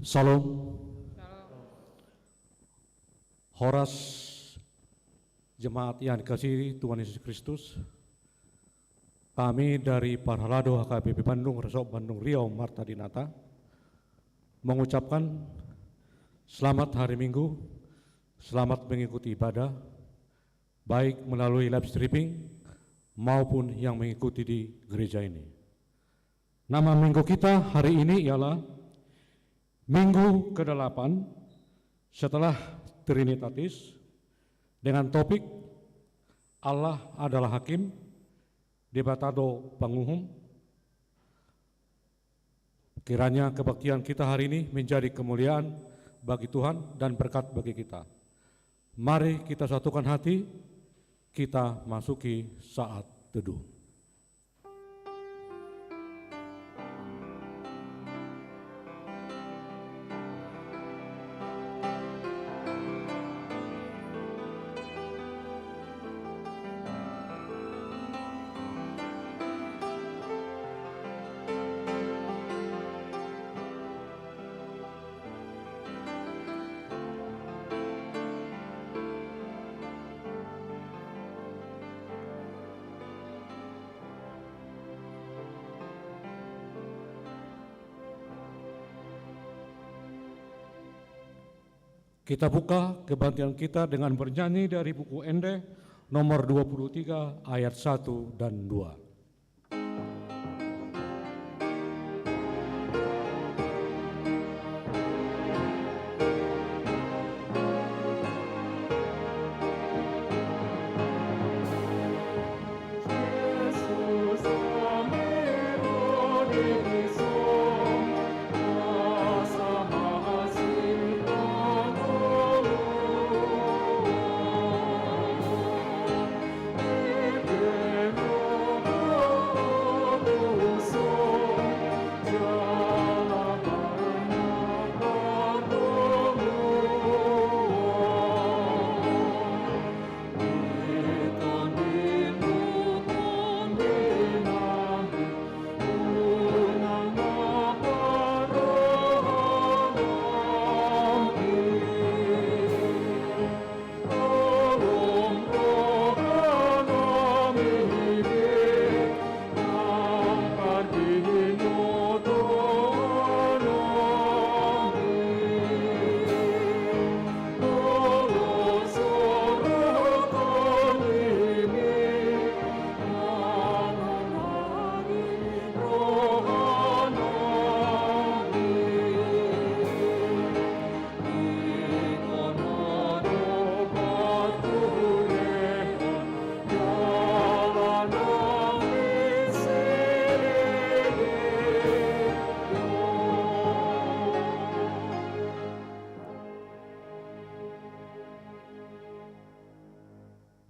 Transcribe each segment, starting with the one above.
Salam. Shalom. Horas jemaat yang dikasihi Tuhan Yesus Kristus, kami dari Parhalado HKBP Bandung, Resort Bandung Riau, Marta Dinata mengucapkan selamat hari Minggu, selamat mengikuti ibadah, baik melalui live streaming maupun yang mengikuti di gereja ini. Nama minggu kita hari ini ialah Minggu ke-8 setelah Trinitatis dengan topik Allah adalah Hakim, Debatado Panguhum. Kiranya kebaktian kita hari ini menjadi kemuliaan bagi Tuhan dan berkat bagi kita. Mari kita satukan hati, kita masuki saat teduh. Kita buka kebaktian kita dengan bernyanyi dari buku Ende nomor 23 ayat 1 dan 2.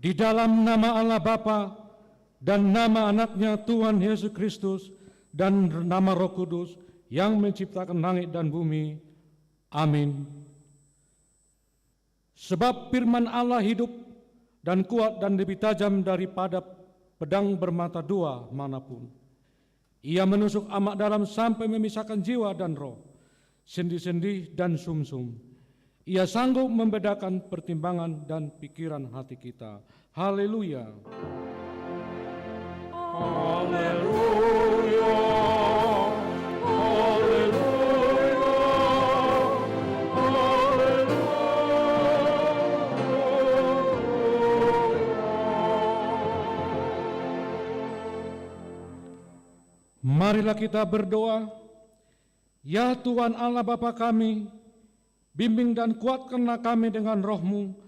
Di dalam nama Allah Bapa dan nama anaknya Tuhan Yesus Kristus dan nama Roh Kudus yang menciptakan langit dan bumi. Amin. Sebab firman Allah hidup dan kuat dan lebih tajam daripada pedang bermata dua manapun. Ia menusuk amat dalam sampai memisahkan jiwa dan roh, sendi-sendi dan sumsum. Ia sanggup membedakan pertimbangan dan pikiran hati kita. Haleluya. Haleluya. Haleluya. Marilah kita berdoa. Ya Tuhan Allah Bapa kami, bimbing dan kuatkanlah kami dengan roh-Mu,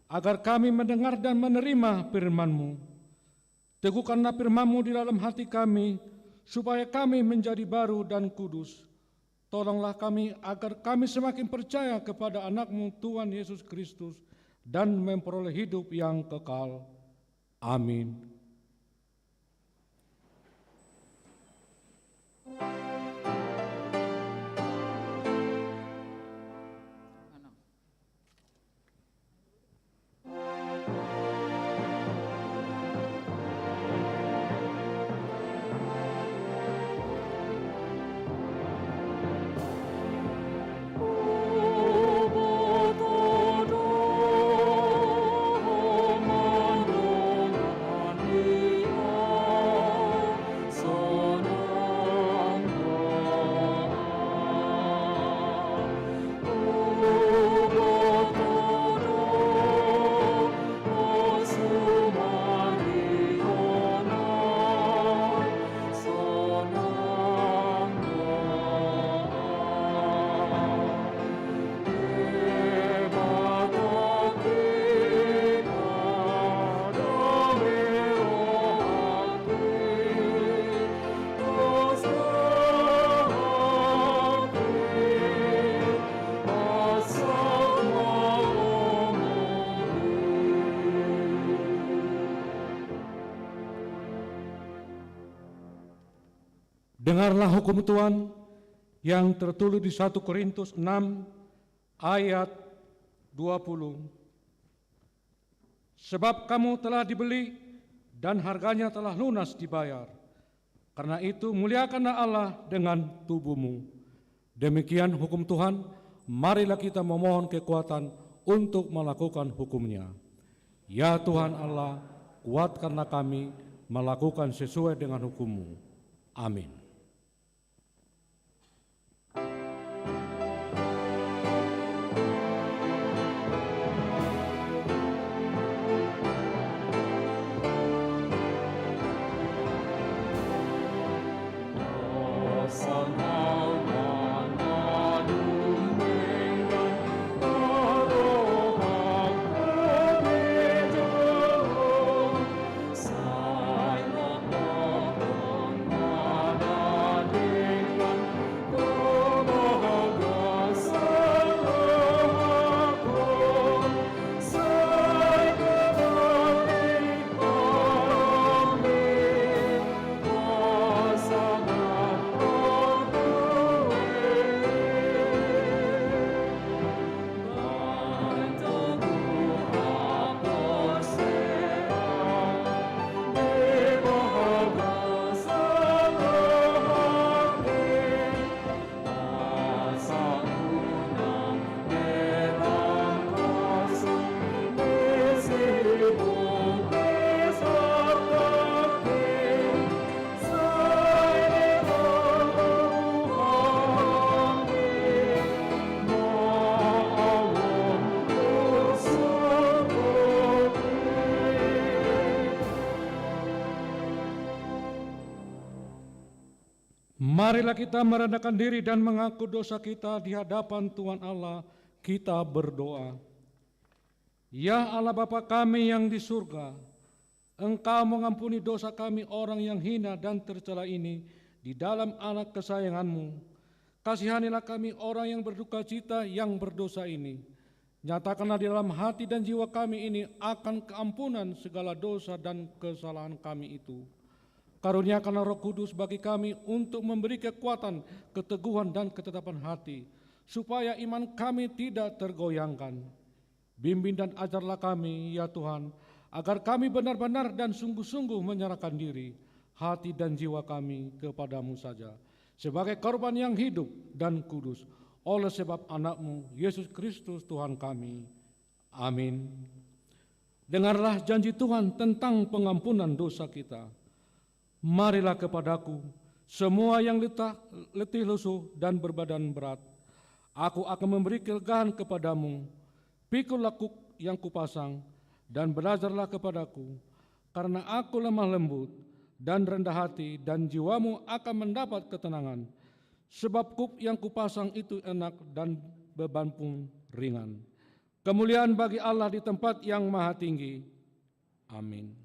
agar kami mendengar dan menerima firman-Mu. Teguhkanlah firman-Mu di dalam hati kami, supaya kami menjadi baru dan kudus. Tolonglah kami agar kami semakin percaya kepada anak-Mu Tuhan Yesus Kristus dan memperoleh hidup yang kekal. Amin. Dengarlah hukum Tuhan yang tertulis di 1 Korintus 6 ayat 20. Sebab kamu telah dibeli dan harganya telah lunas dibayar. Karena itu muliakanlah Allah dengan tubuhmu. Demikian hukum Tuhan, marilah kita memohon kekuatan untuk melakukan hukumnya. Ya Tuhan Allah, kuatkanlah kami melakukan sesuai dengan hukum-Mu. Amin. Marilah kita merendahkan diri dan mengaku dosa kita di hadapan Tuhan Allah. Kita berdoa. Ya Allah Bapa kami yang di surga, Engkau mengampuni dosa kami orang yang hina dan tercela ini di dalam anak kesayangan-Mu. Kasihanilah kami orang yang berduka cita yang berdosa ini. Nyatakanlah di dalam hati dan jiwa kami ini akan keampunan segala dosa dan kesalahan kami itu. Karuniakanlah Roh Kudus bagi kami untuk memberi kekuatan, keteguhan dan ketetapan hati, supaya iman kami tidak tergoyangkan. Bimbing dan ajarlah kami, ya Tuhan, agar kami benar-benar dan sungguh-sungguh menyerahkan diri, hati dan jiwa kami kepadamu saja, sebagai korban yang hidup dan kudus, oleh sebab anak-Mu, Yesus Kristus Tuhan kami. Amin. Dengarlah janji Tuhan tentang pengampunan dosa kita. Marilah kepadaku, semua yang letih lesu dan berbadan berat. Aku akan memberi kelegaan kepadamu. Pikullah yang kupasang, dan belajarlah kepadaku, karena aku lemah lembut dan rendah hati, dan jiwamu akan mendapat ketenangan. Sebab kuk yang kupasang itu enak dan beban pun ringan. Kemuliaan bagi Allah di tempat yang maha tinggi. Amin.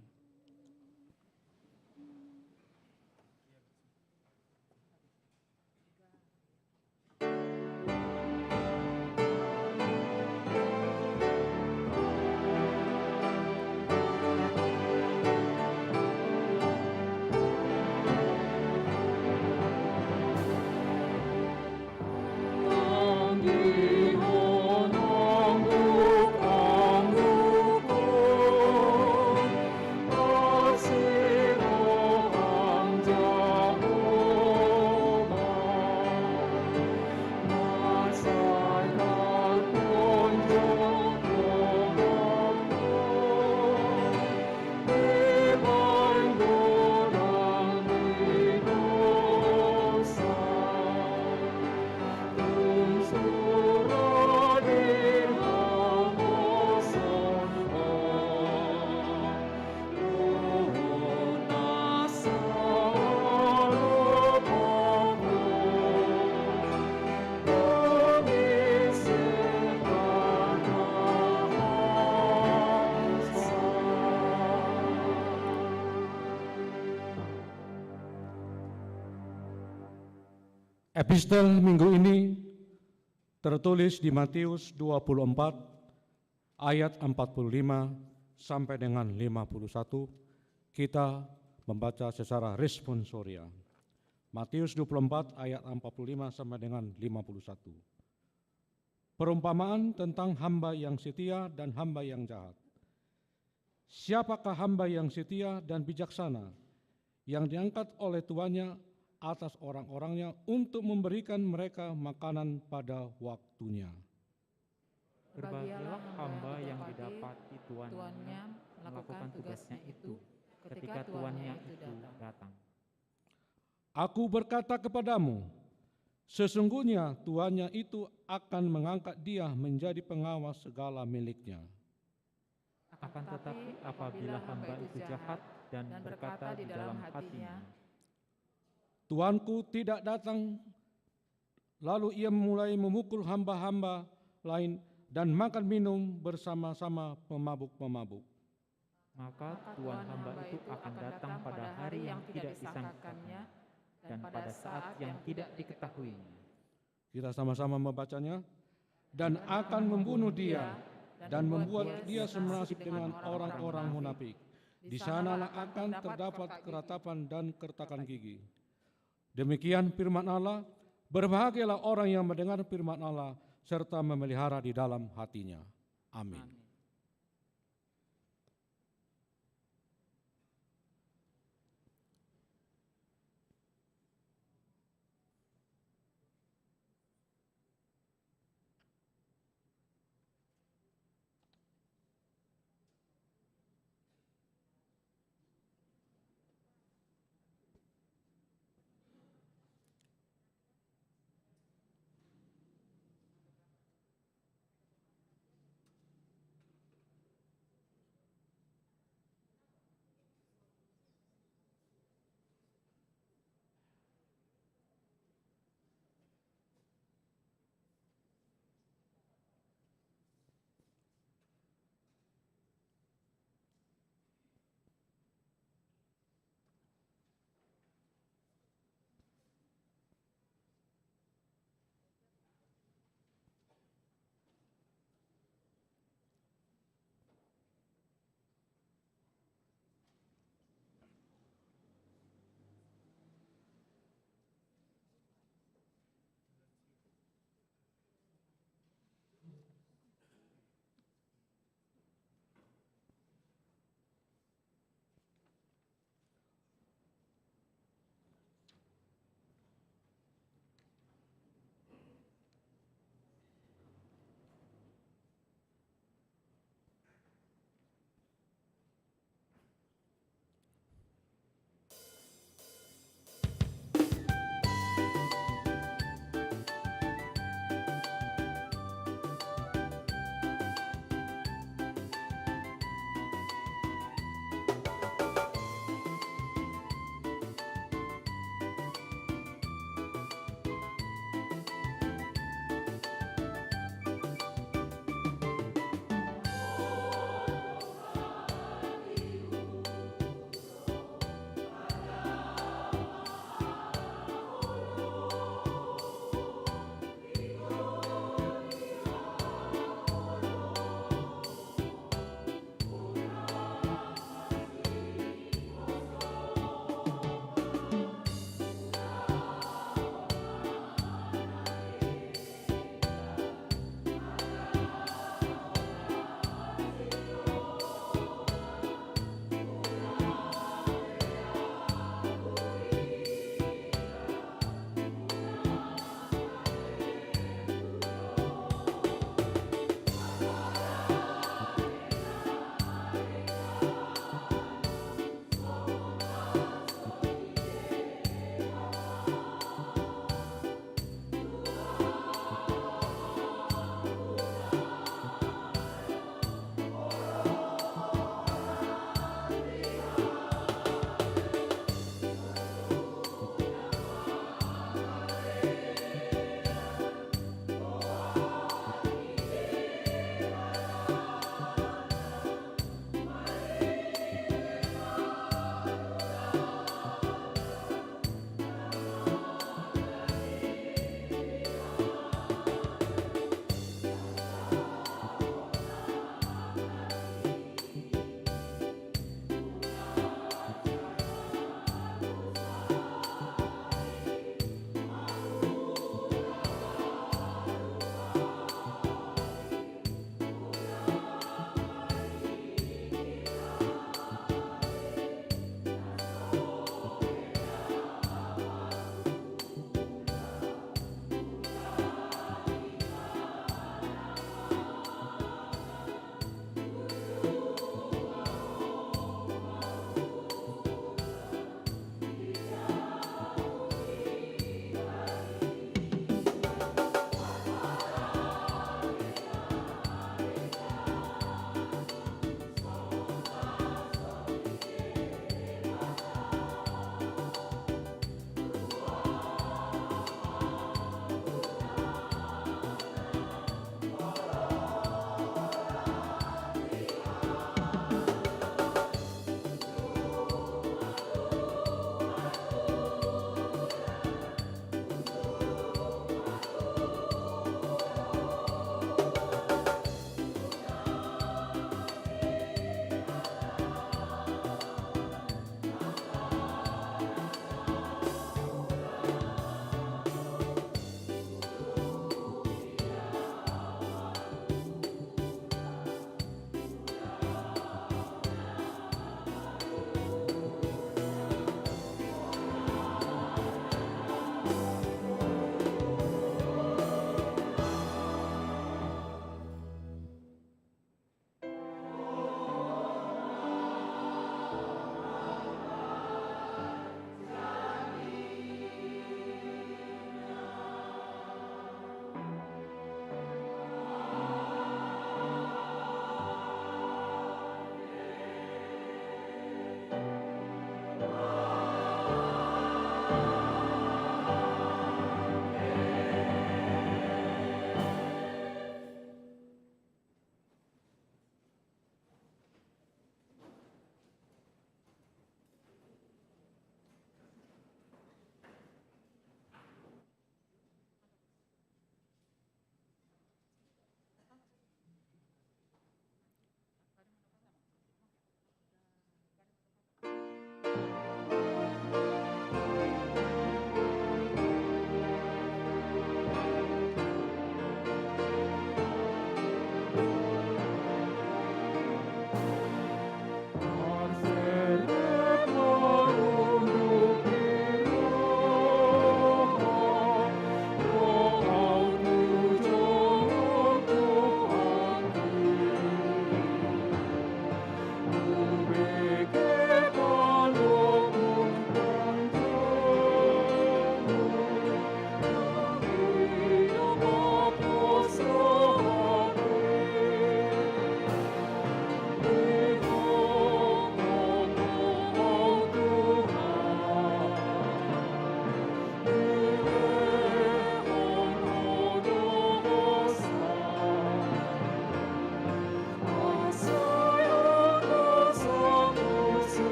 Epistel minggu ini tertulis di Matius 24 ayat 45 sampai dengan 51. Kita membaca secara responsoria. Matius 24 ayat 45 sampai dengan 51. Perumpamaan tentang hamba yang setia dan hamba yang jahat. Siapakah hamba yang setia dan bijaksana yang diangkat oleh tuannya atas orang-orangnya untuk memberikan mereka makanan pada waktunya? Berbahagialah hamba yang didapati tuannya melakukan tugasnya itu ketika tuannya itu datang. Aku berkata kepadamu, sesungguhnya tuannya itu akan mengangkat dia menjadi pengawas segala miliknya. Akan tetapi apabila hamba itu jahat dan berkata di dalam hatinya, Tuanku tidak datang, lalu ia mulai memukul hamba-hamba lain dan makan minum bersama-sama pemabuk-pemabuk. maka tuan hamba itu akan datang pada hari yang tidak disangkakannya dan pada saat yang tidak diketahuinya. Kita sama-sama membacanya. Dan akan membunuh dia dan membuat dia senasib dengan orang-orang munafik. Di sanalah akan terdapat keratapan dan kertakan gigi. Demikian firman Allah. Berbahagialah orang yang mendengar firman Allah serta memelihara di dalam hatinya. Amin.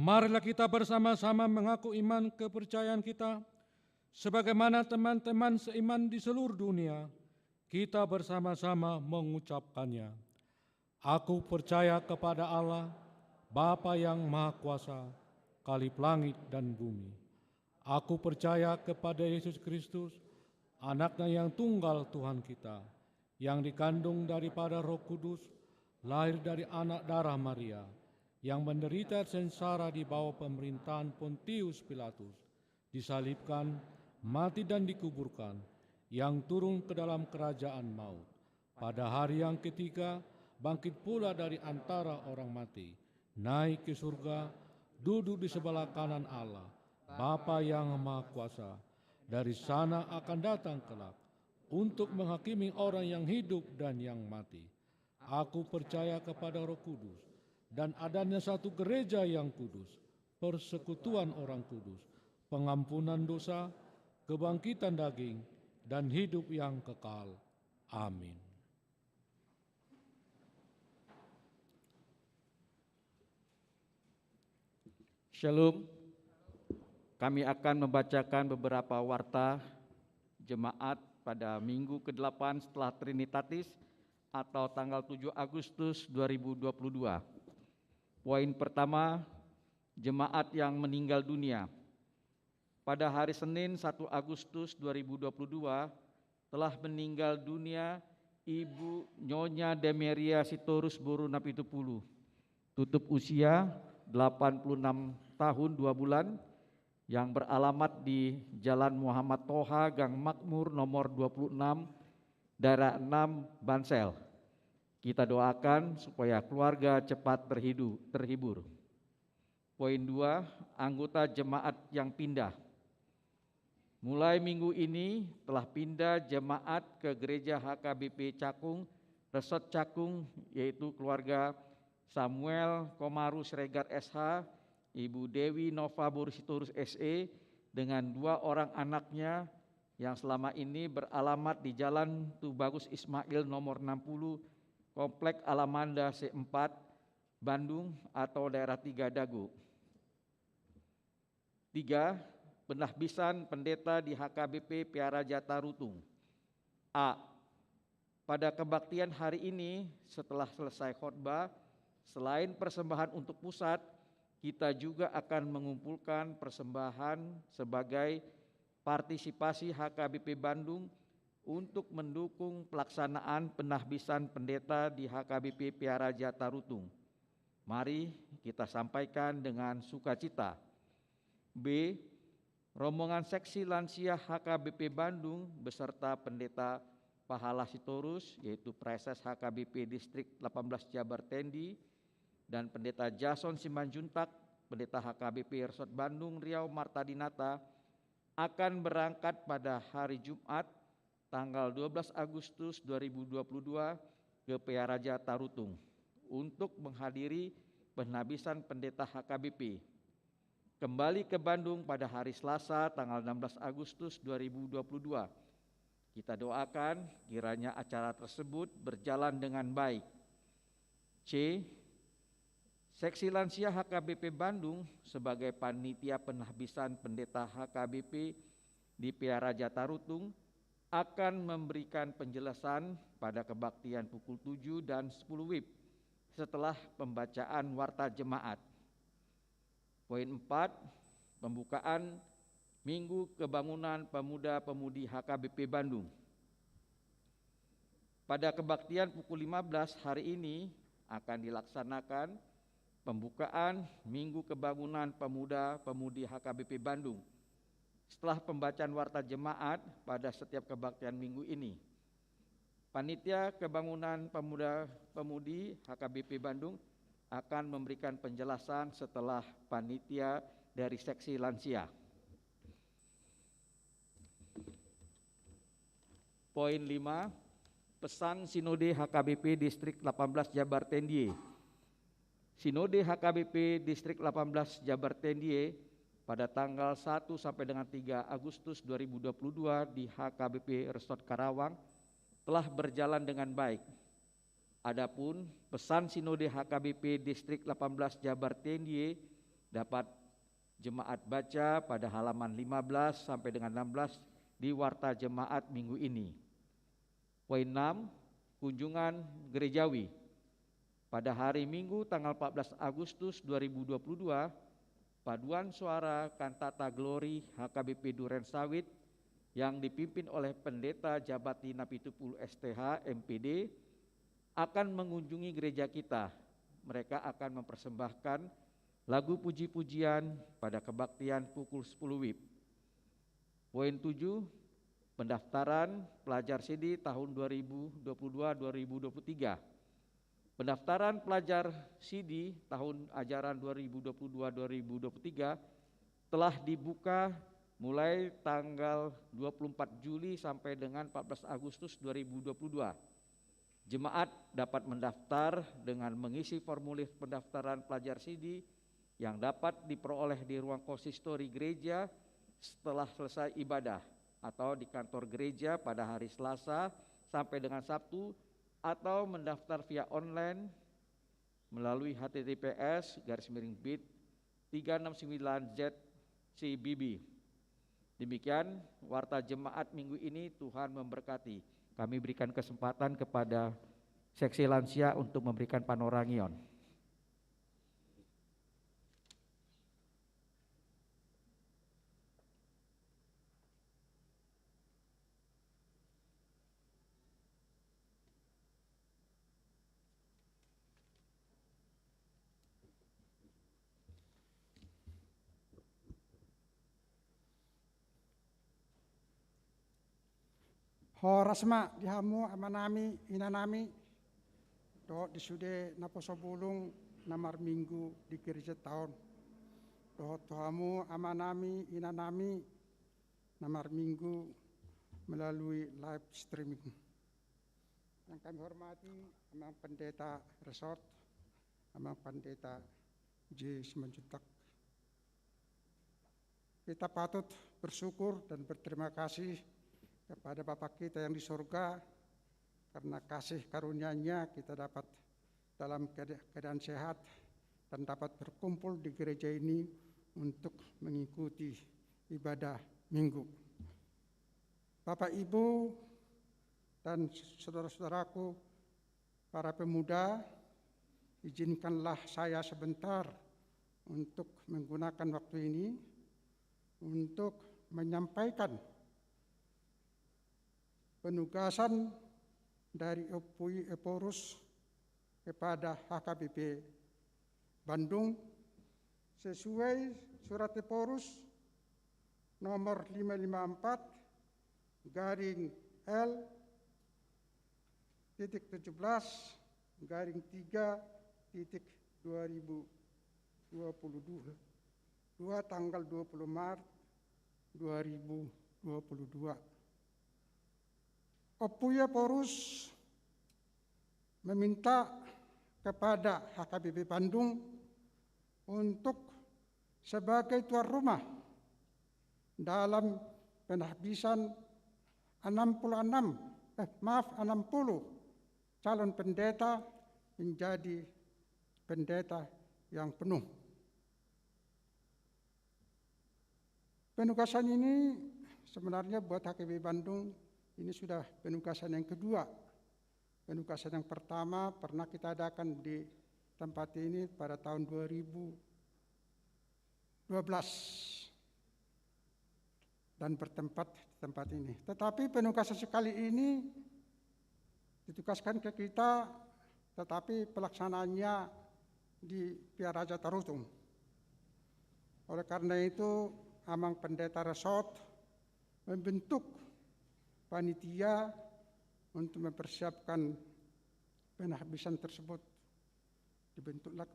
Marilah kita bersama-sama mengaku iman kepercayaan kita, sebagaimana teman-teman seiman di seluruh dunia, kita bersama-sama mengucapkannya. Aku percaya kepada Allah, Bapa yang Maha Kuasa, Khalif langit dan bumi. Aku percaya kepada Yesus Kristus, Anaknya yang tunggal Tuhan kita, yang dikandung daripada Roh Kudus, lahir dari anak darah Maria, yang menderita sengsara di bawah pemerintahan Pontius Pilatus, disalibkan, mati dan dikuburkan, yang turun ke dalam kerajaan maut. Pada hari yang ketiga, bangkit pula dari antara orang mati, naik ke surga, duduk di sebelah kanan Allah, Bapa yang Maha Kuasa. Dari sana akan datang kelak, untuk menghakimi orang yang hidup dan yang mati. Aku percaya kepada Roh Kudus, dan adanya satu gereja yang kudus, persekutuan orang kudus, pengampunan dosa, kebangkitan daging, dan hidup yang kekal. Amin. Shalom. Kami akan membacakan beberapa warta jemaat pada minggu ke-8 setelah Trinitatis atau tanggal 7 Agustus 2022. Poin pertama, jemaat yang meninggal dunia. Pada hari Senin 1 Agustus 2022 telah meninggal dunia Ibu Nyonya Demeria Sitorus Boru Napitupulu, tutup usia 86 tahun 2 bulan, yang beralamat di Jalan Muhammad Toha, Gang Makmur nomor 26, daerah 6, Bansel. Kita doakan supaya keluarga cepat terhibur. Poin 2, anggota jemaat yang pindah. Mulai minggu ini telah pindah jemaat ke gereja HKBP Cakung, Resort Cakung, yaitu keluarga Samuel Komaru Sregar SH, Ibu Dewi Nova Borisitorus SE dengan 2 orang anaknya yang selama ini beralamat di Jalan Tubagus Ismail nomor 60, Komplek Alamanda C4, Bandung atau daerah 3 Dago. 3. Penahbisan pendeta di HKBP Piara Jata Rutung. A. Pada kebaktian hari ini setelah selesai khotbah, selain persembahan untuk pusat, kita juga akan mengumpulkan persembahan sebagai partisipasi HKBP Bandung untuk mendukung pelaksanaan penahbisan pendeta di HKBP Piara Jata Rutung. Mari kita sampaikan dengan sukacita. B. Rombongan seksi lansia HKBP Bandung beserta pendeta Pahala Sitorus, yaitu Preses HKBP Distrik 18 Jabar Tendi, dan pendeta Jason Simanjuntak, pendeta HKBP Resort Bandung Riau Martadinata, akan berangkat pada hari Jumat tanggal 12 Agustus 2022 ke Piara Jata Rutung untuk menghadiri penahbisan pendeta HKBP. Kembali ke Bandung pada hari Selasa tanggal 16 Agustus 2022. Kita doakan kiranya acara tersebut berjalan dengan baik. C. Seksi Lansia HKBP Bandung sebagai panitia penahbisan pendeta HKBP di Piara Jata Rutung akan memberikan penjelasan pada kebaktian pukul 7 dan 10 WIB setelah pembacaan warta jemaat. Poin 4, pembukaan Minggu Kebangunan Pemuda-Pemudi HKBP Bandung. Pada kebaktian pukul 15 hari ini akan dilaksanakan pembukaan Minggu Kebangunan Pemuda-Pemudi HKBP Bandung setelah pembacaan warta jemaat pada setiap kebaktian minggu ini. Panitia Kebangunan Pemuda-Pemudi HKBP Bandung akan memberikan penjelasan setelah panitia dari seksi lansia. Poin 5, pesan Sinode HKBP Distrik 18 Jabar Tendie. Sinode HKBP Distrik 18 Jabar Tendie pada tanggal 1 sampai dengan 3 Agustus 2022 di HKBP Resort Karawang telah berjalan dengan baik. Adapun pesan Sinode HKBP Distrik 18 Jabar Tendie dapat jemaat baca pada halaman 15 sampai dengan 16 di Warta Jemaat minggu ini. Poin 6, kunjungan gerejawi. Pada hari Minggu tanggal 14 Agustus 2022, paduan suara kantata Glory HKBP Duren Sawit yang dipimpin oleh Pendeta Jabati Napitupulu STH MPD akan mengunjungi gereja kita. Mereka akan mempersembahkan lagu puji-pujian pada kebaktian pukul 10 WIB. Poin 7, pendaftaran pelajar CD tahun 2022-2023. Pendaftaran pelajar CD tahun ajaran 2022-2023 telah dibuka mulai tanggal 24 Juli sampai dengan 14 Agustus 2022. Jemaat dapat mendaftar dengan mengisi formulir pendaftaran pelajar CD yang dapat diperoleh di ruang konsistori gereja setelah selesai ibadah atau di kantor gereja pada hari Selasa sampai dengan Sabtu, atau mendaftar via online melalui https://bit 369ZCBB. Demikian Warta Jemaat minggu ini, Tuhan memberkati. Kami berikan kesempatan kepada seksi lansia untuk memberikan panorangion. Horasma dihamu amanami inanami do disude naposo bulung namar minggu di gereja tahun do tuhamu amanami inanami namar minggu melalui live streaming. Yang kami hormati Amang Pendeta Resort, Amang Pendeta J. Simanjuntak. Kita patut bersyukur dan berterima kasih kepada Bapa kita yang di surga, karena kasih karunia-Nya kita dapat dalam keadaan sehat dan dapat berkumpul di gereja ini untuk mengikuti ibadah minggu. Bapak, Ibu, dan saudara-saudaraku, para pemuda, izinkanlah saya sebentar untuk menggunakan waktu ini untuk menyampaikan penugasan dari Opui Eporus kepada HKBP Bandung sesuai surat Eporus nomor 554-L-3/2022 tanggal 20 Maret 2022. Opui Eporus meminta kepada HKBP Bandung untuk sebagai tuan rumah dalam penahbisan 60 calon pendeta menjadi pendeta yang penuh. Penugasan ini sebenarnya buat HKBP Bandung ini sudah penugasan yang kedua. Penugasan yang pertama pernah kita adakan di tempat ini pada tahun 2012 dan bertempat di tempat ini. Tetapi penugasan sekali ini ditugaskan ke kita, tetapi pelaksanaannya di Piaraja Tarutung. Oleh karena itu, Amang Pendeta Resort membentuk panitia untuk mempersiapkan penahbisan tersebut. Dibentuklah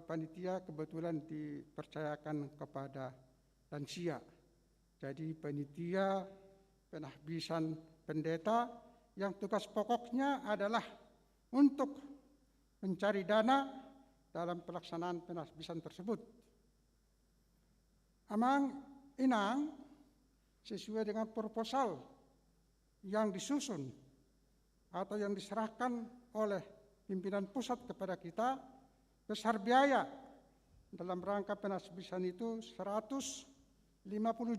panitia, kebetulan dipercayakan kepada lansia. Jadi panitia penahbisan pendeta yang tugas pokoknya adalah untuk mencari dana dalam pelaksanaan penahbisan tersebut. Amang Inang sesuai dengan proposal yang disusun atau yang diserahkan oleh pimpinan pusat kepada kita, besar biaya dalam rangka penasbihan itu 150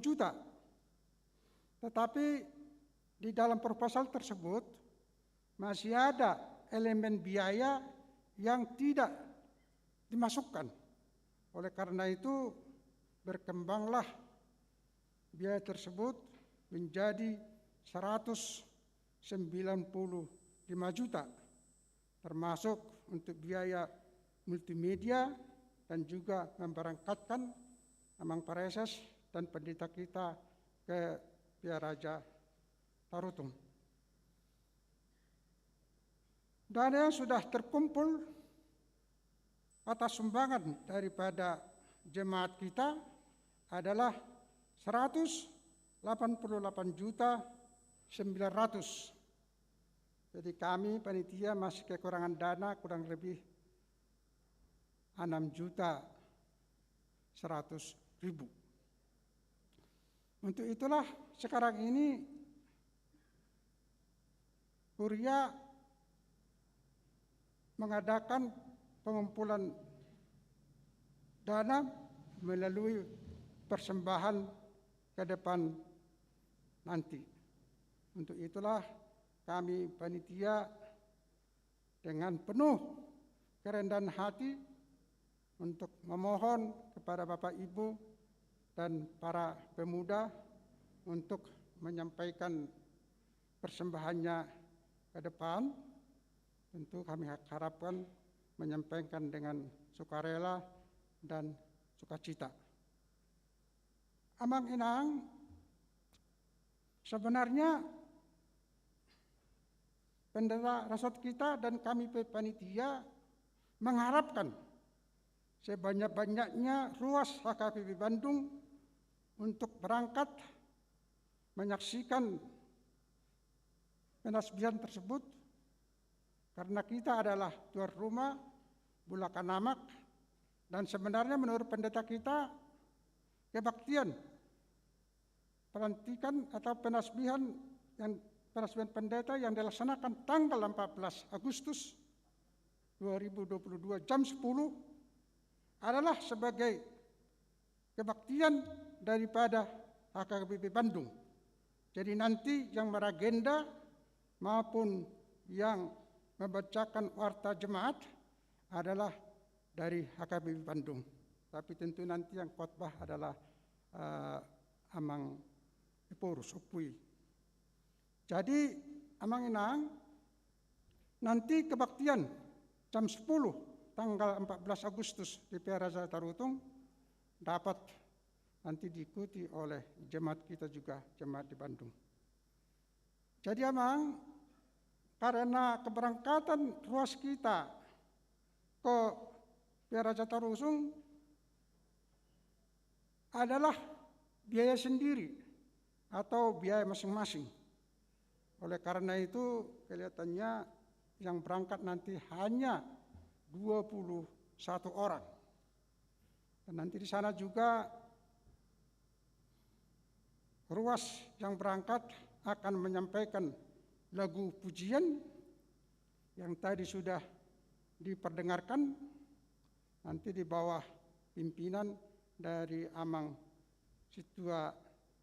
juta. Tetapi di dalam proposal tersebut masih ada elemen biaya yang tidak dimasukkan. Oleh karena itu berkembanglah biaya tersebut menjadi 195 juta, termasuk untuk biaya multimedia dan juga memberangkatkan Amang Pareses dan pendeta kita ke Via Raja Tarutung. Dana yang sudah terkumpul atas sumbangan daripada jemaat kita adalah 188.900.000. Jadi kami panitia masih kekurangan dana kurang lebih 6.100.000. Untuk itulah sekarang ini Kuria mengadakan pengumpulan dana melalui persembahan ke depan nanti. Untuk itulah kami panitia dengan penuh kerendahan hati untuk memohon kepada Bapak Ibu dan para pemuda untuk menyampaikan persembahannya ke depan. Tentu kami harapkan menyampaikan dengan sukarela dan sukacita. Amang Inang, sebenarnya pendeta rasat kita dan kami panitia mengharapkan sebanyak-banyaknya ruas HKBP Bandung untuk berangkat menyaksikan penasbihan tersebut, karena kita adalah tuan rumah Bulakanamak, dan sebenarnya menurut pendeta kita kebaktian pelantikan atau penasbihan pendeta yang dilaksanakan tanggal 14 Agustus 2022 jam 10 adalah sebagai kebaktian daripada HKBP Bandung. Jadi nanti yang meragenda maupun yang membacakan warta jemaat adalah dari HKBP Bandung. Tapi tentu nanti yang khotbah adalah Amang Eporus Opui. Jadi Amang Inang, nanti kebaktian jam 10 tanggal 14 Agustus di Via Raja Tarutung dapat nanti diikuti oleh jemaat kita juga, jemaat di Bandung. Jadi Amang, karena keberangkatan ruas kita ke Via Raja Tarutung adalah biaya sendiri atau biaya masing-masing. Oleh karena itu kelihatannya yang berangkat nanti hanya 21 orang. Dan nanti di sana juga ruas yang berangkat akan menyampaikan lagu pujian yang tadi sudah diperdengarkan, nanti di bawah pimpinan dari Amang Situa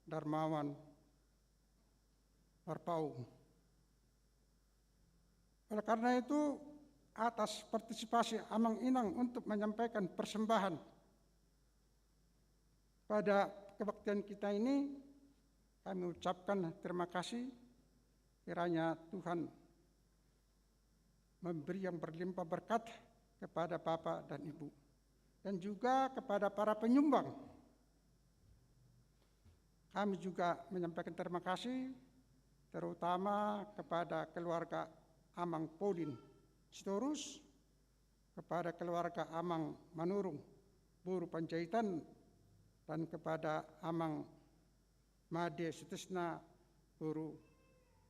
Darmawan Warpau. Oleh karena itu, atas partisipasi Amang Inang untuk menyampaikan persembahan pada kebaktian kita ini, kami ucapkan terima kasih. Kiranya Tuhan memberi yang berlimpah berkat kepada Bapak dan Ibu, dan juga kepada para penyumbang. Kami juga menyampaikan terima kasih terutama kepada keluarga Amang Polin Sitorus, kepada keluarga Amang Manurung Buru Panjaitan, dan kepada Amang Made Sutisna Buru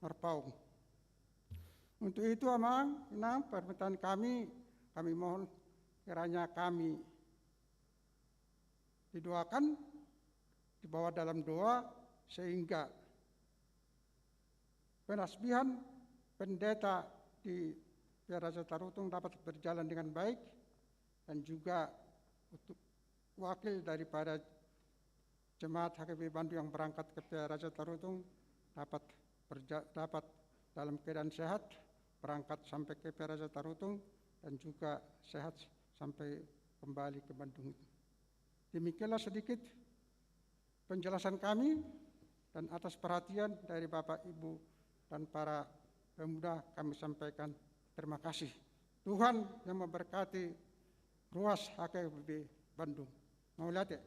Marpau. Untuk itu Amang Inang, permintaan kami mohon kiranya kami didoakan, dibawa dalam doa sehingga penasbihan pendeta di Via Raja Tarutung dapat berjalan dengan baik, dan juga untuk wakil daripada jemaat HKBP Bandung yang berangkat ke PA Raja Tarutung dapat dalam keadaan sehat berangkat sampai ke PA Raja Tarutung dan juga sehat sampai kembali ke Bandung. Demikianlah sedikit penjelasan kami, dan atas perhatian dari Bapak, Ibu, dan para pemuda kami sampaikan terima kasih. Tuhan yang memberkati ruas HKBP Bandung. Maulate.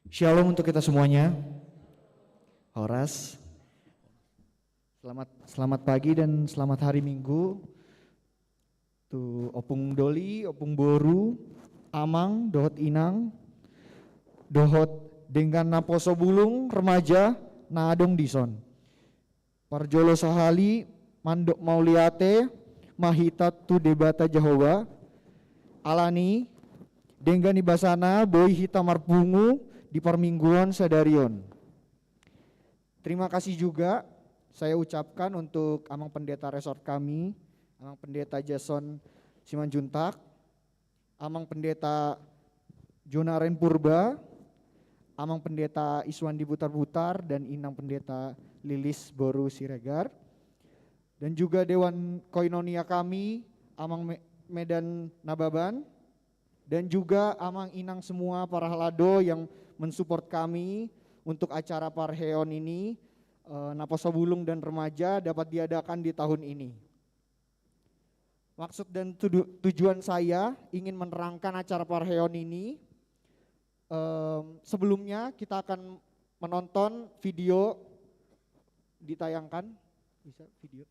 Shalom untuk kita semuanya. Horas. Selamat pagi dan selamat hari Minggu. Tuh Opung Doli, Opung Boru, Amang, Dohot Inang, Dohot dengan Naposo Bulung, Remaja, Naadong Dison. Parjolo Sahali, Mandok Mauliate, Mahita Tu Debata Jahoba, Alani, Denggani Basana, Boy Hitamar Pungu, di Permingguan Sadarion. Terima kasih juga saya ucapkan untuk Amang Pendeta Resort kami, Amang Pendeta Jason Simanjuntak, Amang Pendeta Jonaren Purba, Amang Pendeta Iswandi Butar-Butar, dan Inang Pendeta Lilis Boru Siregar, dan juga Dewan Koinonia kami, Amang Medan Nababan, dan juga Amang Inang semua para halado yang mensupport kami untuk acara Parheon ini, Naposo Bulung dan Remaja dapat diadakan di tahun ini. Maksud dan tujuan saya ingin menerangkan acara Parheon ini. Sebelumnya kita akan menonton video ditayangkan, bisa video.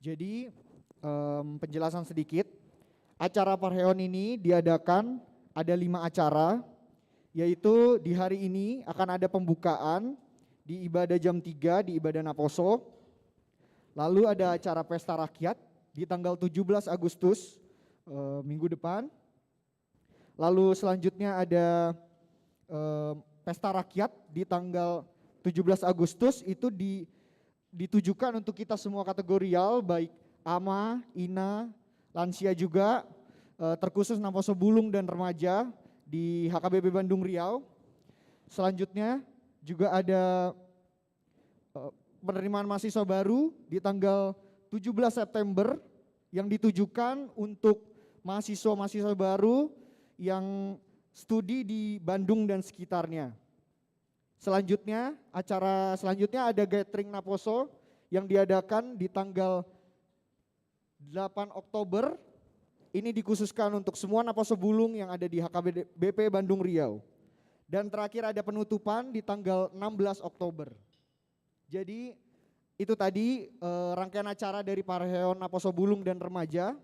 Jadi penjelasan sedikit, acara Parheon ini diadakan ada 5 acara, yaitu di hari ini akan ada pembukaan di ibadah jam 3 di ibadah Naposo, lalu ada acara pesta rakyat di tanggal 17 Agustus minggu depan, lalu selanjutnya ada pesta rakyat di tanggal 17 Agustus itu ditujukan untuk kita semua kategorial, baik ama, ina, lansia juga, terkhusus Naposo Bulung dan Remaja di HKBP Bandung Riau. Selanjutnya juga ada penerimaan mahasiswa baru di tanggal 17 September yang ditujukan untuk mahasiswa-mahasiswa baru yang studi di Bandung dan sekitarnya. Selanjutnya, acara selanjutnya ada gathering Naposo yang diadakan di tanggal 8 Oktober. Ini dikhususkan untuk semua Naposo Bulung yang ada di HKBP Bandung Riau. Dan terakhir ada penutupan di tanggal 16 Oktober. Jadi itu tadi rangkaian acara dari Parheon Naposo Bulung dan Remaja.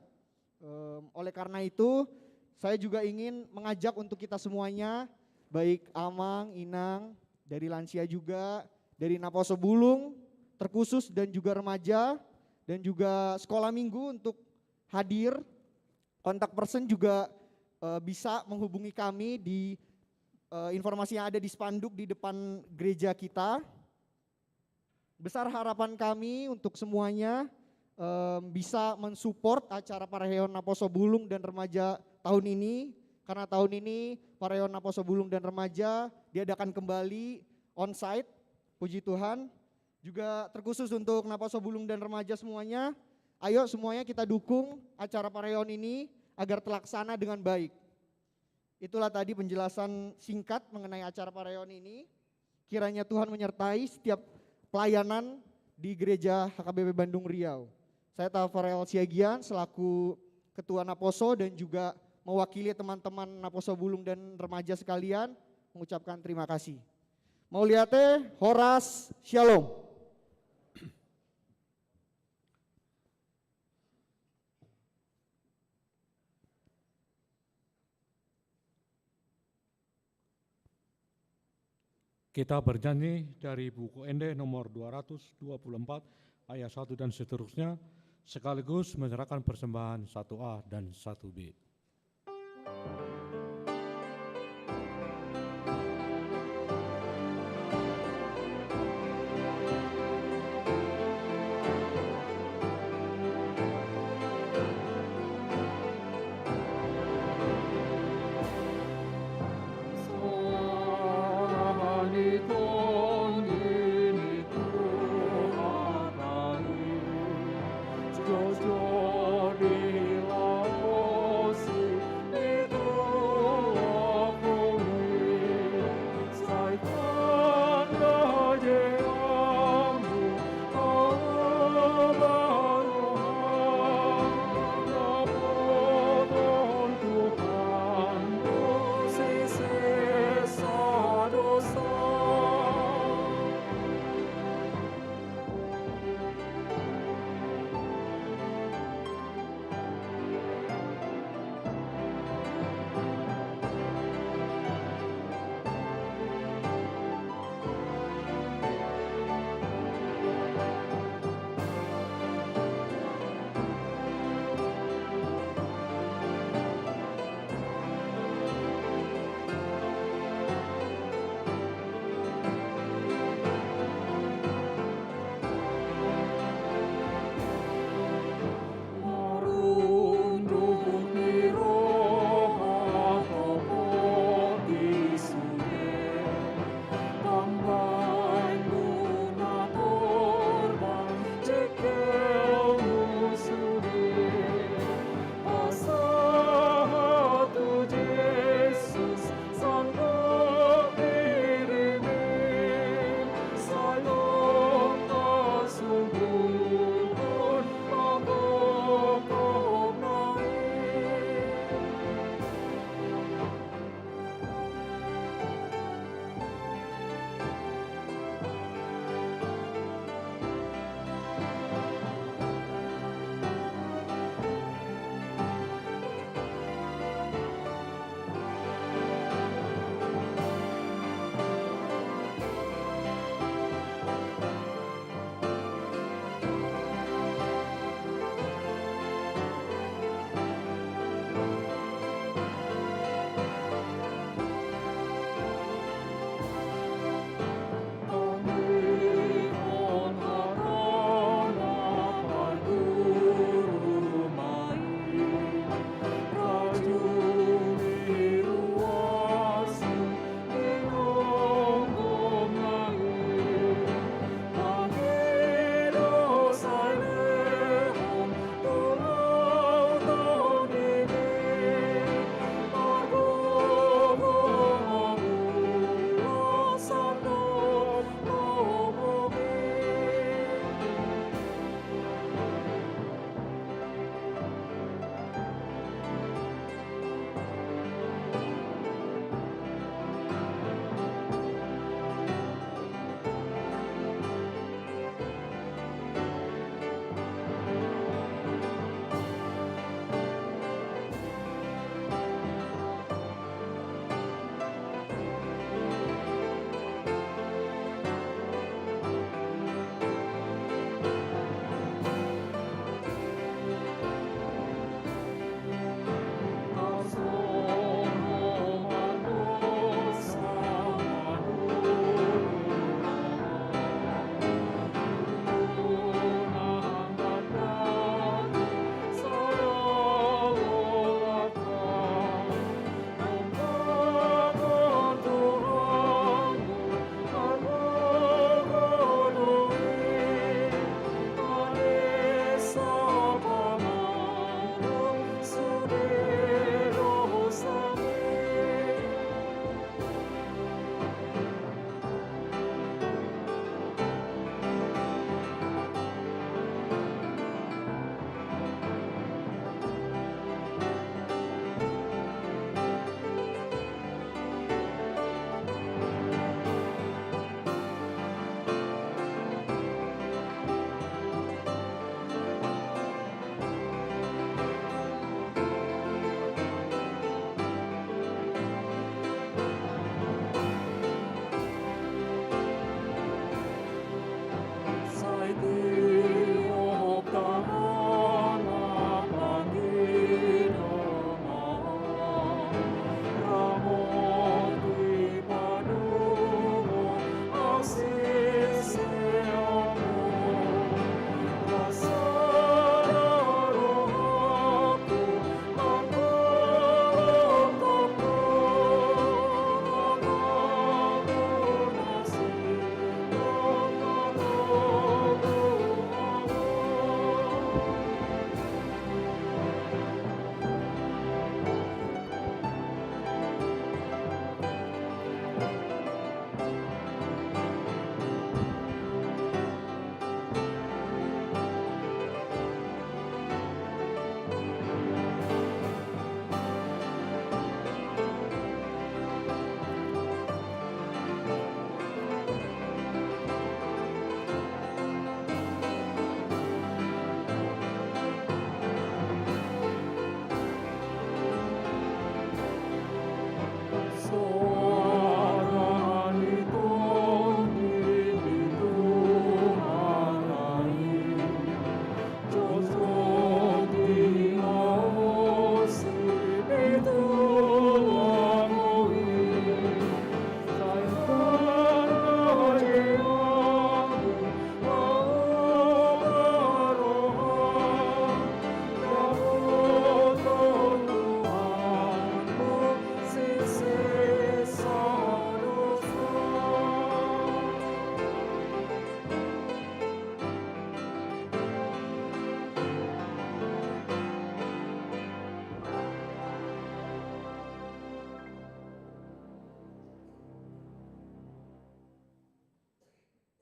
Oleh karena itu saya juga ingin mengajak untuk kita semuanya, baik Amang, Inang, dari lansia juga, dari Naposo Bulung, terkhusus dan juga remaja, dan juga sekolah minggu untuk hadir. Kontak person juga bisa menghubungi kami di informasi yang ada di spanduk di depan gereja kita. Besar harapan kami untuk semuanya bisa mensupport acara Parheon Naposo Bulung dan Remaja tahun ini, karena tahun ini Parheon Naposo Bulung dan Remaja diadakan kembali on-site, puji Tuhan. Juga terkhusus untuk Napaso Bulung dan remaja semuanya, ayo semuanya kita dukung acara Pareon ini agar terlaksana dengan baik. Itulah tadi penjelasan singkat mengenai acara Pareon ini. Kiranya Tuhan menyertai setiap pelayanan di Gereja HKBP Bandung Riau. Saya Tafarel Siagian selaku Ketua Naposo dan juga mewakili teman-teman Naposo Bulung dan remaja sekalian mengucapkan terima kasih. Mau lihatnya, Horas Shalom. Kita bernyanyi dari buku Ende nomor 224 ayat 1 dan seterusnya, sekaligus menyerahkan persembahan 1A dan 1B. Jojo di laos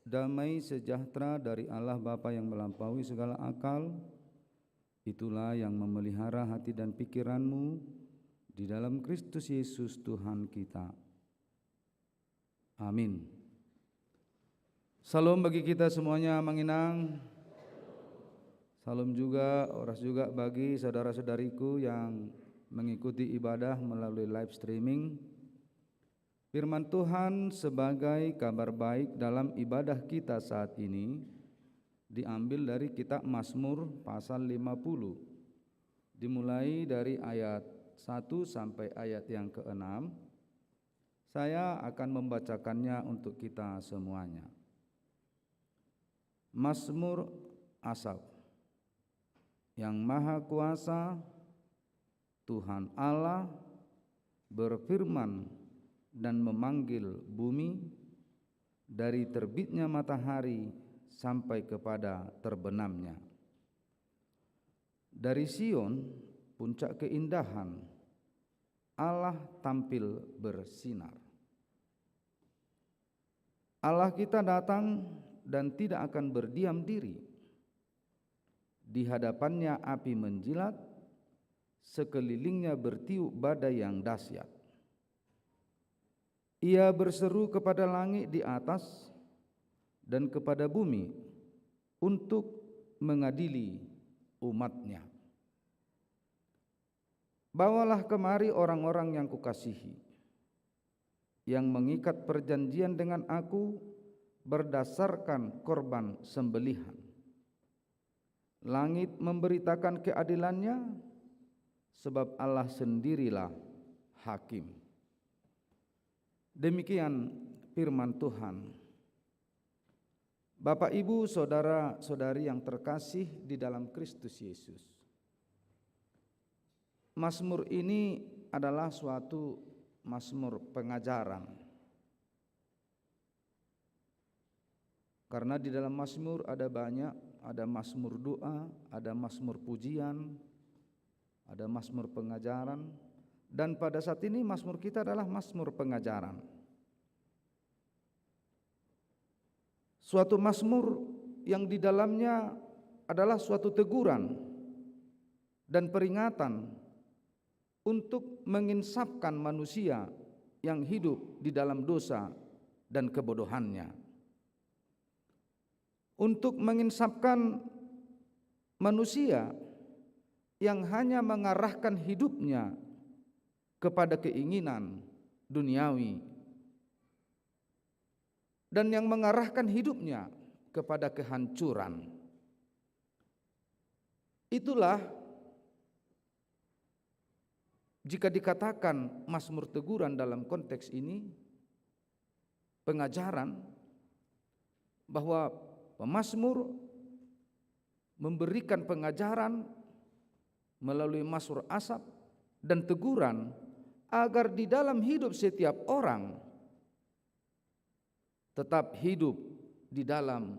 Damai sejahtera dari Allah Bapa yang melampaui segala akal, itulah yang memelihara hati dan pikiranmu di dalam Kristus Yesus Tuhan kita. Amin. Salam bagi kita semuanya, Manginang. Salam juga, oras juga bagi saudara-saudariku yang mengikuti ibadah melalui live streaming. Firman Tuhan sebagai kabar baik dalam ibadah kita saat ini diambil dari kitab Mazmur pasal 50, dimulai dari ayat 1 sampai ayat yang ke-6. Saya akan membacakannya untuk kita semuanya. Mazmur Asaf. Yang Maha Kuasa, Tuhan Allah berfirman dan memanggil bumi dari terbitnya matahari sampai kepada terbenamnya. Dari Sion, puncak keindahan, Allah tampil bersinar. Allah kita datang dan tidak akan berdiam diri. Di hadapannya api menjilat, sekelilingnya bertiup badai yang dahsyat. Ia berseru kepada langit di atas dan kepada bumi untuk mengadili umatnya. Bawalah kemari orang-orang yang kukasihi, yang mengikat perjanjian dengan aku berdasarkan korban sembelihan. Langit memberitakan keadilannya, sebab Allah sendirilah hakim. Demikian firman Tuhan. Bapak, Ibu, saudara-saudari yang terkasih di dalam Kristus Yesus. Mazmur ini adalah suatu mazmur pengajaran. Karena di dalam mazmur ada banyak, ada mazmur doa, ada mazmur pujian, ada mazmur pengajaran. Dan pada saat ini mazmur kita adalah mazmur pengajaran. Suatu mazmur yang di dalamnya adalah suatu teguran dan peringatan untuk menginsafkan manusia yang hidup di dalam dosa dan kebodohannya. Untuk menginsafkan manusia yang hanya mengarahkan hidupnya kepada keinginan duniawi dan yang mengarahkan hidupnya kepada kehancuran. Itulah jika dikatakan mazmur teguran dalam konteks ini pengajaran, bahwa pemazmur memberikan pengajaran melalui mazmur Asaf dan teguran agar di dalam hidup setiap orang tetap hidup di dalam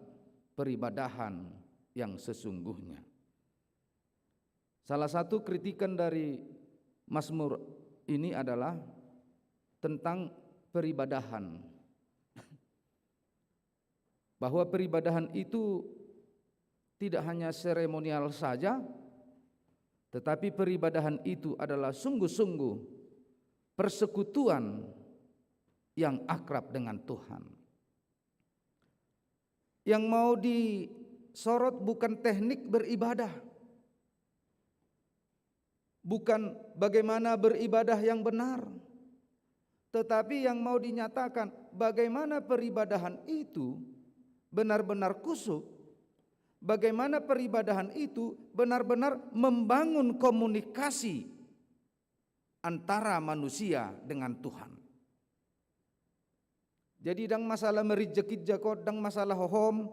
peribadahan yang sesungguhnya. Salah satu kritikan dari mazmur ini adalah tentang peribadahan, bahwa peribadahan itu tidak hanya seremonial saja, tetapi peribadahan itu adalah sungguh-sungguh persekutuan yang akrab dengan Tuhan. Yang mau disorot bukan teknik beribadah, bukan bagaimana beribadah yang benar, Tetapi yang mau dinyatakan bagaimana peribadahan itu benar-benar khusyuk, bagaimana peribadahan itu benar-benar membangun komunikasi antara manusia dengan Tuhan. Jadi dang masalah merijekit jakot, dang masalah hohom,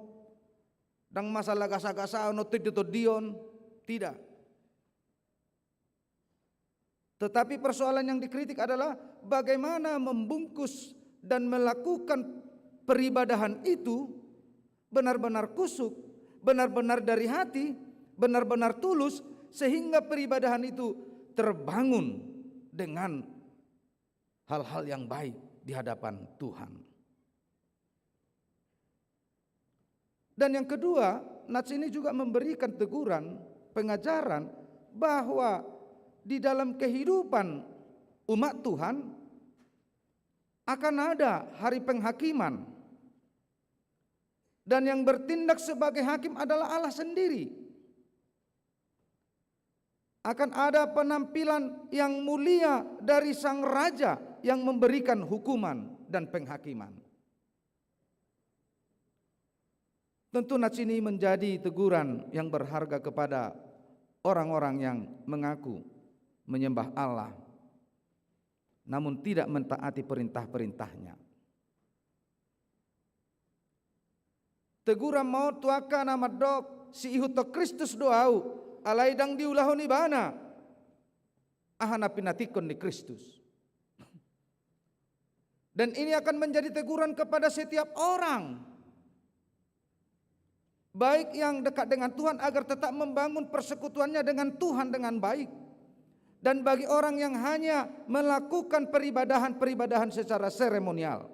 dang masalah gasa-gasa notit dion, tidak. Tetapi persoalan yang dikritik adalah bagaimana membungkus dan melakukan peribadahan itu benar-benar khusyuk, benar-benar dari hati, benar-benar tulus, sehingga peribadahan itu terbangun dengan hal-hal yang baik di hadapan Tuhan. Dan yang kedua, Nats ini juga memberikan teguran, pengajaran bahwa di dalam kehidupan umat Tuhan akan ada hari penghakiman. Dan yang bertindak sebagai hakim adalah Allah sendiri. Akan ada penampilan yang mulia dari sang raja yang memberikan hukuman dan penghakiman. Tentu Nats ini menjadi teguran yang berharga kepada orang-orang yang mengaku menyembah Allah namun tidak mentaati perintah-perintahnya. Teguran mau tuaka nama dok si ihuto Kristus doau alai dang diulahoni bana ahana pinatikon di Kristus. Dan ini akan menjadi teguran kepada setiap orang, baik yang dekat dengan Tuhan agar tetap membangun persekutuannya dengan Tuhan dengan baik. Dan bagi orang yang hanya melakukan peribadahan-peribadahan secara seremonial.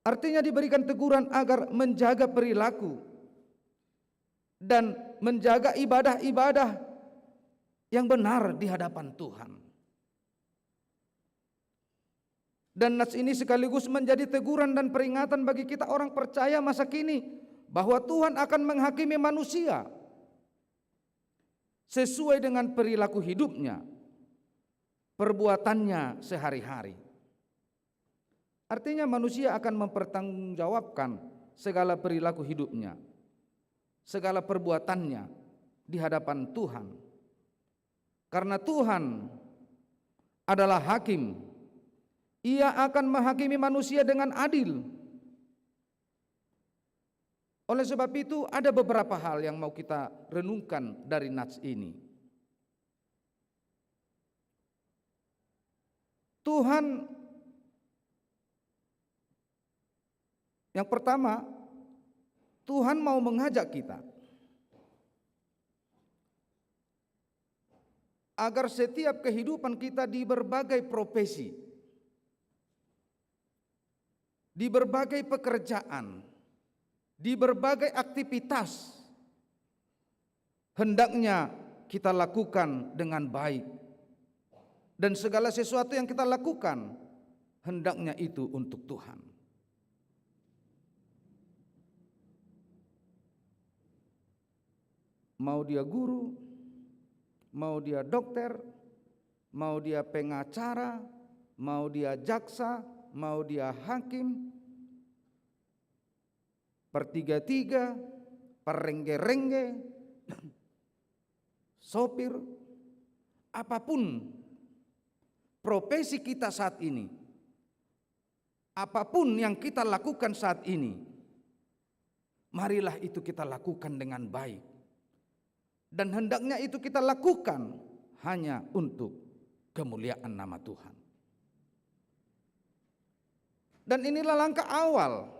Artinya diberikan teguran agar menjaga perilaku dan menjaga ibadah-ibadah yang benar di hadapan Tuhan. Dan Nats ini sekaligus menjadi teguran dan peringatan bagi kita orang percaya masa kini bahwa Tuhan akan menghakimi manusia sesuai dengan perilaku hidupnya, perbuatannya sehari-hari. Artinya manusia akan mempertanggungjawabkan segala perilaku hidupnya, segala perbuatannya di hadapan Tuhan. Karena Tuhan adalah hakim, Ia akan menghakimi manusia dengan adil. Oleh sebab itu ada beberapa hal yang mau kita renungkan dari Nats ini. Tuhan yang pertama, Tuhan mau mengajak kita agar setiap kehidupan kita di berbagai profesi, di berbagai pekerjaan, di berbagai aktivitas hendaknya kita lakukan dengan baik. Dan segala sesuatu yang kita lakukan hendaknya itu untuk Tuhan. Mau dia guru, mau dia dokter, mau dia pengacara, mau dia jaksa, mau dia hakim, pertiga-tiga, perengge-rengge, sopir, apapun profesi kita saat ini, apapun yang kita lakukan saat ini, marilah itu kita lakukan dengan baik. Dan hendaknya itu kita lakukan hanya untuk kemuliaan nama Tuhan. Dan inilah langkah awal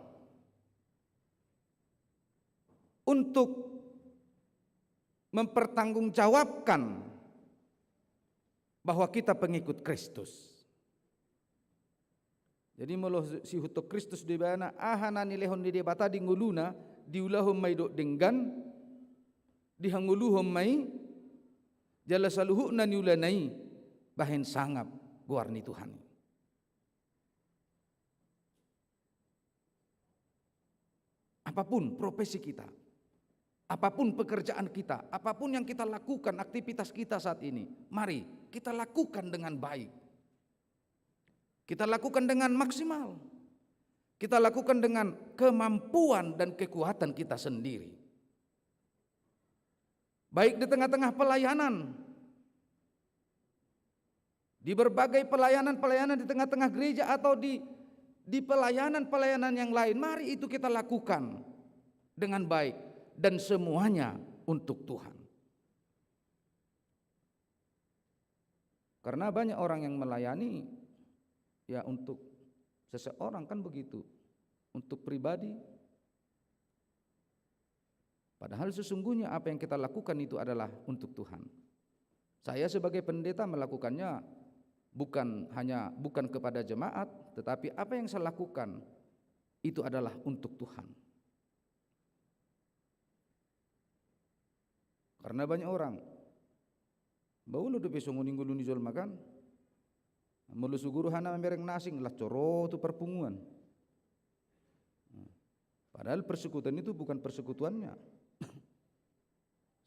untuk mempertanggungjawabkan bahwa kita pengikut Kristus. Jadi melo si huto Kristus di bana ahana nilehon di debata di nguluna diulahum mai dok denggan dihanguluhum mai jala saluhuna niulanai bahen sangap guarni Tuhan. Apapun profesi kita, Apapun pekerjaan kita, apapun yang kita lakukan, aktivitas kita saat ini, mari kita lakukan dengan baik. Kita lakukan dengan maksimal. Kita lakukan dengan kemampuan dan kekuatan kita sendiri. Baik di tengah-tengah pelayanan, di berbagai pelayanan-pelayanan di tengah-tengah gereja atau di pelayanan-pelayanan yang lain, mari itu kita lakukan dengan baik. Dan semuanya untuk Tuhan. Karena banyak orang yang melayani ya untuk seseorang, kan begitu, untuk pribadi. Padahal sesungguhnya apa yang kita lakukan itu adalah untuk Tuhan. Saya sebagai pendeta melakukannya bukan kepada jemaat, tetapi apa yang saya lakukan itu adalah untuk Tuhan. Karena banyak orang bau lu depe songo ninggu luni jual makan mulu suguru hana mereng nasing lah coro tu perpunguan. Padahal persekutuan itu bukan persekutuannya.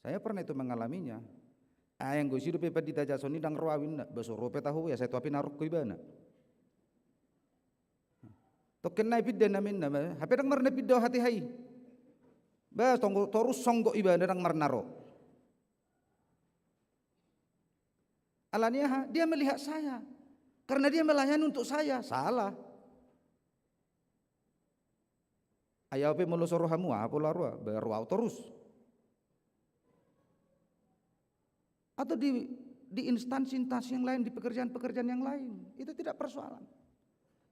Saya pernah itu mengalaminya. Yang gue sidu pepe di tajasoni dang rawin nak basoro tahu ya saya tuapin naruk ko ibana. Token na ipid den namin na hape dang marna piddo hati hai. Ba tonggo torus songgo ibana dang marnaro. Alania dia melihat saya karena dia melayani untuk saya. Salah. Ayaw pe molosoro hamu apa larua berwau terus. Atau di instansi-instansi yang lain, di pekerjaan-pekerjaan yang lain, itu tidak persoalan.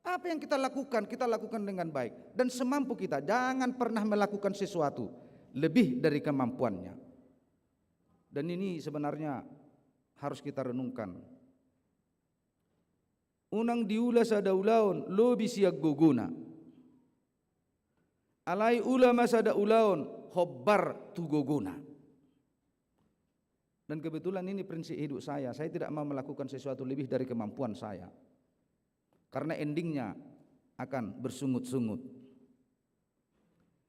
Apa yang kita lakukan dengan baik dan semampu kita. Jangan pernah melakukan sesuatu lebih dari kemampuannya. Dan ini sebenarnya harus kita renungkan. Unang diula sa daulaon lobi siag guguna. Alai ulama sa daulaon hobbar tu guguna. Dan kebetulan ini prinsip hidup saya. Saya tidak mau melakukan sesuatu lebih dari kemampuan saya. Karena endingnya akan bersungut-sungut.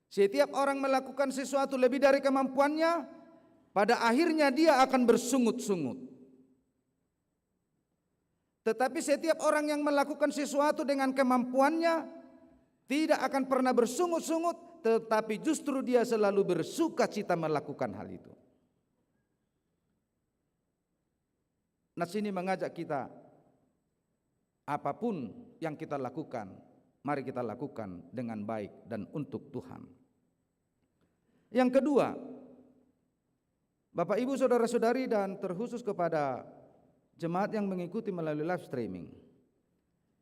Setiap orang melakukan sesuatu lebih dari kemampuannya, pada akhirnya dia akan bersungut-sungut. Tetapi setiap orang yang melakukan sesuatu dengan kemampuannya tidak akan pernah bersungut-sungut, tetapi justru dia selalu bersuka cita melakukan hal itu. Nas ini mengajak kita, apapun yang kita lakukan, mari kita lakukan dengan baik dan untuk Tuhan. Yang kedua, Bapak Ibu Saudara-saudari dan terkhusus kepada jemaat yang mengikuti melalui live streaming.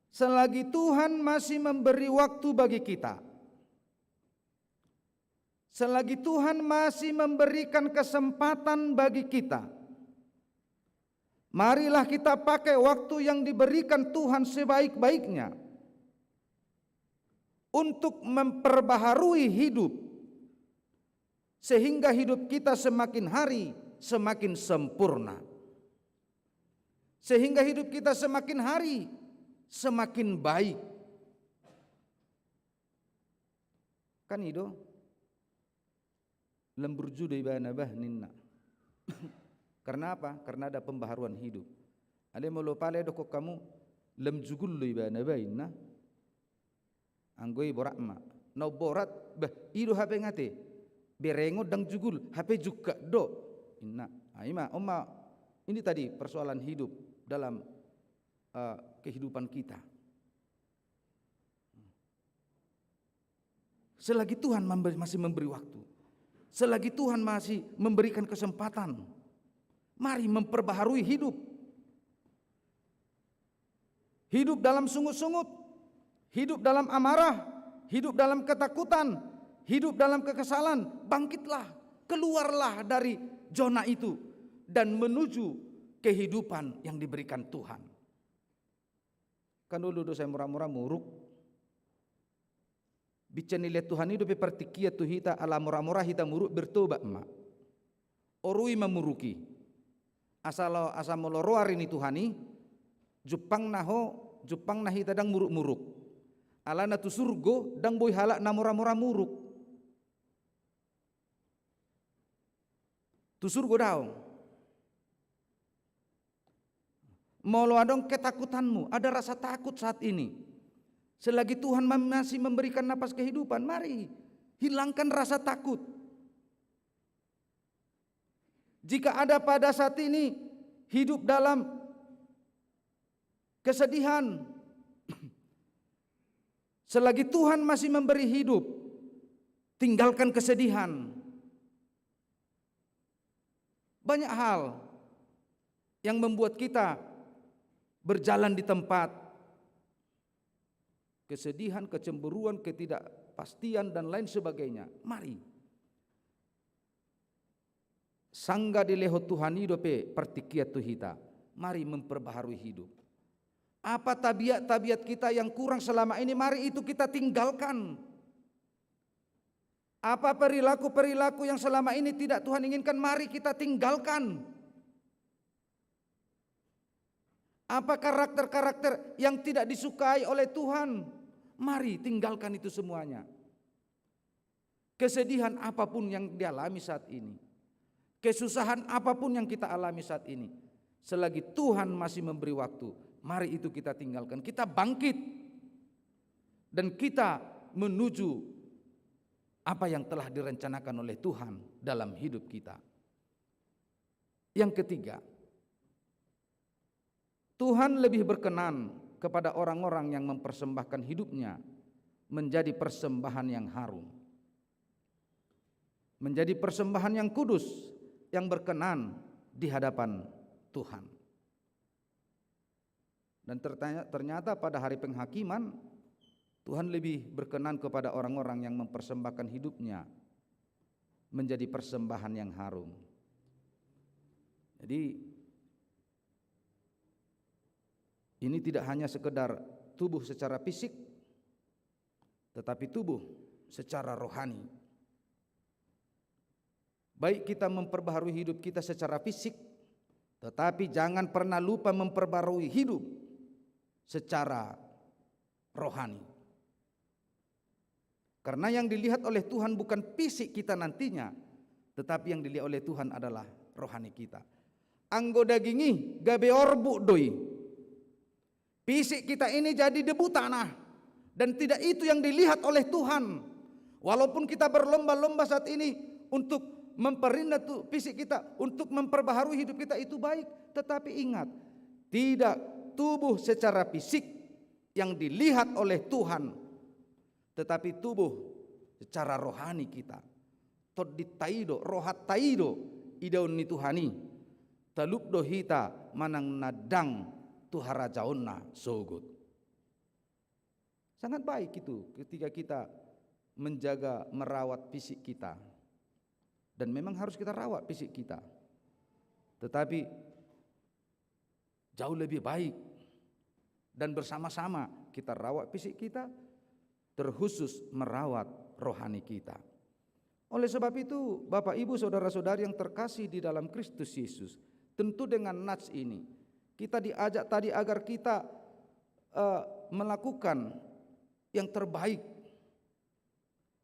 Selagi Tuhan masih memberi waktu bagi kita, selagi Tuhan masih memberikan kesempatan bagi kita, marilah kita pakai waktu yang diberikan Tuhan sebaik-baiknya untuk memperbaharui hidup, sehingga hidup kita semakin hari semakin sempurna. Sehingga hidup kita semakin hari semakin baik. Kan itu lembur juda ibana bahninna. Karena apa? Karena ada pembaharuan hidup. Ada mulu pale doko kamu lem jugul ibana bainna. Anggoi borakma. No borat bah ido hape ngate. Berengo dang jugul hape juga do. Inna. Aima oma ini tadi persoalan hidup dalam kehidupan kita. Selagi Tuhan masih memberi waktu, selagi Tuhan masih memberikan kesempatan, mari memperbaharui hidup. Hidup dalam sungut-sungut, hidup dalam amarah, hidup dalam ketakutan, hidup dalam kekesalan. Bangkitlah, keluarlah dari zona itu dan menuju kehidupan yang diberikan Tuhan. Kan dulu saya murah-murah muruk. Bicara nilai Tuhan itu bepertikia tu hita ala murah-murah hita muruk bertobat mak. Orui memuruki. Asal moloroar ini Tuhani. Jepang nahita dang muruk-muruk. Ala na tu surgo dang boy halak na murah-murah muruk. Tusur godao. Molo adong ketakutanmu, ada rasa takut saat ini. Selagi Tuhan masih memberikan napas kehidupan, mari hilangkan rasa takut. Jika ada pada saat ini hidup dalam kesedihan, selagi Tuhan masih memberi hidup, tinggalkan kesedihan. Banyak hal yang membuat kita berjalan di tempat. Kesedihan, kecemburuan, ketidakpastian dan lain sebagainya. Mari. Sangga dileho Tuhan hidupe pertikiat tuhita. Mari memperbaharui hidup. Apa tabiat-tabiat kita yang kurang selama ini, mari itu kita tinggalkan. Apa perilaku-perilaku yang selama ini tidak Tuhan inginkan, mari kita tinggalkan. Apa karakter-karakter yang tidak disukai oleh Tuhan, mari tinggalkan itu semuanya. Kesedihan apapun yang dialami saat ini, kesusahan apapun yang kita alami saat ini, selagi Tuhan masih memberi waktu, mari itu kita tinggalkan. Kita bangkit dan kita menuju apa yang telah direncanakan oleh Tuhan dalam hidup kita. Yang ketiga, Tuhan lebih berkenan kepada orang-orang yang mempersembahkan hidupnya menjadi persembahan yang harum, menjadi persembahan yang kudus, yang berkenan di hadapan Tuhan. Dan ternyata pada hari penghakiman, Tuhan lebih berkenan kepada orang-orang yang mempersembahkan hidupnya menjadi persembahan yang harum. Jadi ini tidak hanya sekedar tubuh secara fisik, tetapi tubuh secara rohani. Baik kita memperbaharui hidup kita secara fisik, tetapi jangan pernah lupa memperbaharui hidup secara rohani. Karena yang dilihat oleh Tuhan bukan fisik kita nantinya, tetapi yang dilihat oleh Tuhan adalah rohani kita. Anggo dagingi gabe orbu doi. Fisik kita ini jadi debu tanah, dan tidak itu yang dilihat oleh Tuhan. Walaupun kita berlomba-lomba saat ini untuk memperindah fisik kita, untuk memperbaharui hidup kita, itu baik. Tetapi ingat, tidak tubuh secara fisik yang dilihat oleh Tuhan, tetapi tubuh secara rohani kita. Toditaido, rohat taido, idaun ni Tuhani, talupdo hita manang nadang Tuhara jaonna sogut. Sangat baik itu ketika kita menjaga, merawat fisik kita. Dan memang harus kita rawat fisik kita. Tetapi jauh lebih baik dan bersama-sama kita rawat fisik kita, terkhusus merawat rohani kita. Oleh sebab itu, Bapak Ibu saudara-saudari yang terkasih di dalam Kristus Yesus, tentu dengan nats ini kita diajak tadi agar kita melakukan yang terbaik,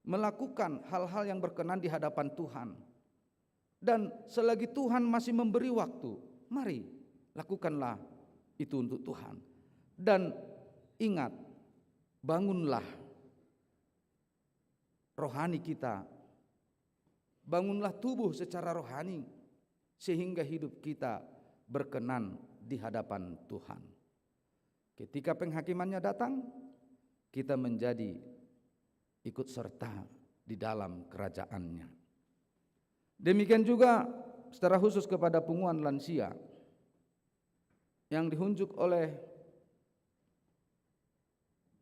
melakukan hal-hal yang berkenan di hadapan Tuhan. Dan selagi Tuhan masih memberi waktu, mari lakukanlah itu untuk Tuhan. Dan ingat, bangunlah rohani kita, bangunlah tubuh secara rohani, sehingga hidup kita berkenan di hadapan Tuhan. Ketika penghakimannya datang, kita menjadi ikut serta di dalam kerajaannya. Demikian juga secara khusus kepada punguan lansia yang dihunjuk oleh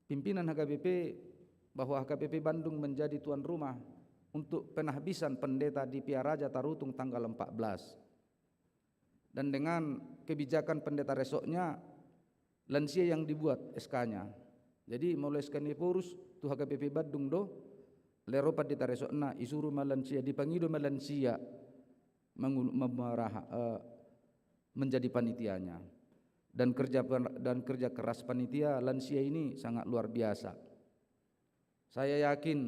pimpinan HKBP, bahwa HKBP Bandung menjadi tuan rumah untuk penahbisan pendeta di Piaraja Tarutung tanggal 14. Dan dengan kebijakan pendeta resoknya, lansia yang dibuat SK-nya. Jadi mulai SK-nya purus tu HKBP Bandung do leropat di taresokna isuru malansia dipangido malansia menjadi panitianya. Dan kerja keras panitia lansia ini sangat luar biasa. Saya yakin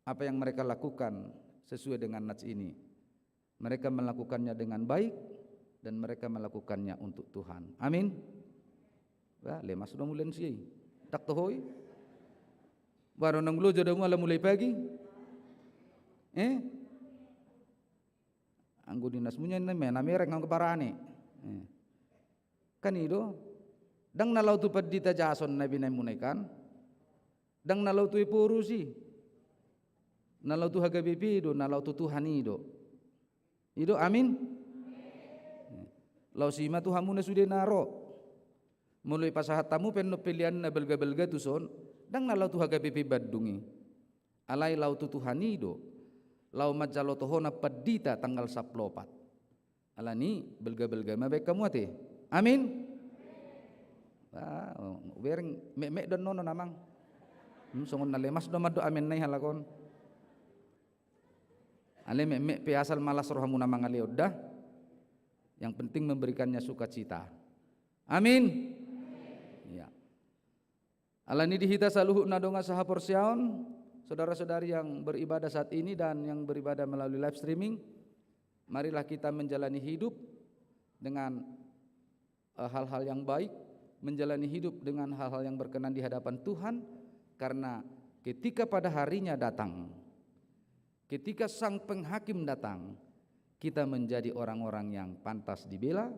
apa yang mereka lakukan sesuai dengan nats ini mereka melakukannya dengan baik, dan mereka melakukannya untuk Tuhan. Amin. Wah, lemas sudah mulai sih. Tak tohoi. Baru nang lu jodoh mulai pagi. Anggo dinas punya na merek nang keparane. Kan itu dang nalau tu padita jason nabi munaikan. Dang nalau tu ipurusi. Nalau tu hagabipi do, nalau tu Tuhan ido. Ido amin. Lau sima tu hamuna sudah naro. Mulai pasahat tamu penno pilihan na belga-belga tu son. Dang nalau tu hagabipi badungi. Alai lau tu Tuhan ido. Lau majalo tohona padita tanggal 14. Alani belga-belga mabek kamu ate. Amin. Wereng mek dan nono namang. Songon nalemas do madu amin nai halakon. Ale mek pe asal malas rohamu namang ale oddah. Yang penting memberikannya sukacita. Amin. Ya. Alani dihita saluhu nadonga saha porsiaon. Saudara-saudari yang beribadah saat ini dan yang beribadah melalui live streaming, marilah kita menjalani hidup dengan hal-hal yang baik, menjalani hidup dengan hal-hal yang berkenan di hadapan Tuhan, karena ketika pada harinya datang, ketika Sang Penghakim datang, kita menjadi orang-orang yang pantas dibela,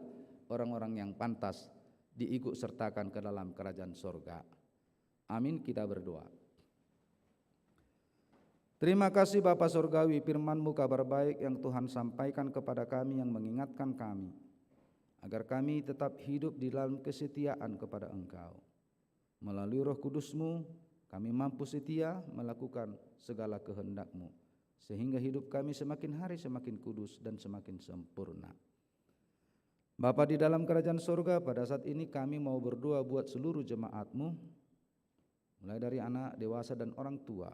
orang-orang yang pantas diikut sertakan ke dalam kerajaan sorga. Amin, kita berdoa. Terima kasih Bapa Surgawi, firman-Mu kabar baik yang Tuhan sampaikan kepada kami, yang mengingatkan kami agar kami tetap hidup di dalam kesetiaan kepada Engkau. Melalui Roh Kudus-Mu kami mampu setia melakukan segala kehendak-Mu, sehingga hidup kami semakin hari semakin kudus dan semakin sempurna. Bapa di dalam kerajaan surga, pada saat ini kami mau berdoa buat seluruh jemaat-Mu, mulai dari anak, dewasa dan orang tua.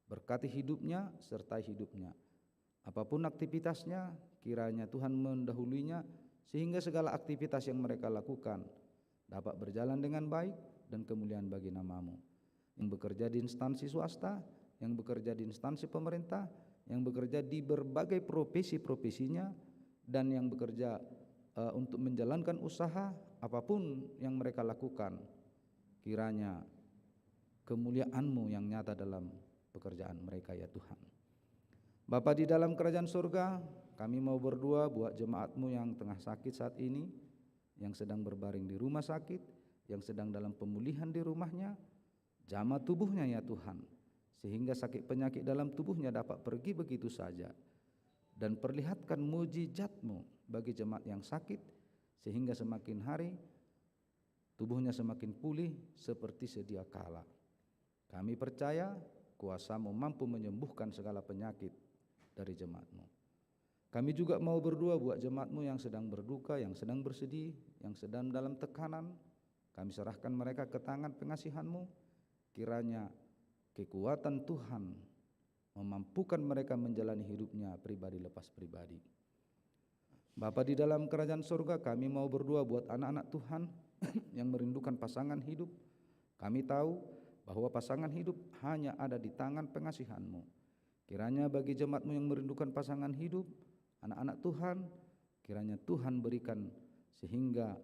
Berkati hidupnya, sertai hidupnya. Apapun aktivitasnya, kiranya Tuhan mendahulunya, sehingga segala aktivitas yang mereka lakukan dapat berjalan dengan baik dan kemuliaan bagi nama-Mu. Yang bekerja di instansi swasta, yang bekerja di instansi pemerintah, yang bekerja di berbagai profesi-profesinya, dan yang bekerja untuk menjalankan usaha, apapun yang mereka lakukan, kiranya kemuliaan-Mu yang nyata dalam pekerjaan mereka ya Tuhan. Bapa di dalam kerajaan surga, kami mau berdoa buat jemaat-Mu yang tengah sakit saat ini, yang sedang berbaring di rumah sakit, yang sedang dalam pemulihan di rumahnya, jamah tubuhnya ya Tuhan, sehingga sakit penyakit dalam tubuhnya dapat pergi begitu saja, dan perlihatkan mujizat-Mu bagi jemaat yang sakit, sehingga semakin hari tubuhnya semakin pulih seperti sedia kala. Kami percaya kuasa-Mu mampu menyembuhkan segala penyakit dari jemaat-Mu. Kami juga mau berdoa buat jemaat-Mu yang sedang berduka, yang sedang bersedih, yang sedang dalam tekanan. Kami serahkan mereka ke tangan pengasihan-Mu. Kiranya kekuatan Tuhan memampukan mereka menjalani hidupnya pribadi lepas pribadi. Bapa di dalam kerajaan surga, kami mau berdoa buat anak-anak Tuhan yang merindukan pasangan hidup. Kami tahu bahwa pasangan hidup hanya ada di tangan pengasihan-Mu. Kiranya bagi jemaat-Mu yang merindukan pasangan hidup, anak-anak Tuhan, kiranya Tuhan berikan sehingga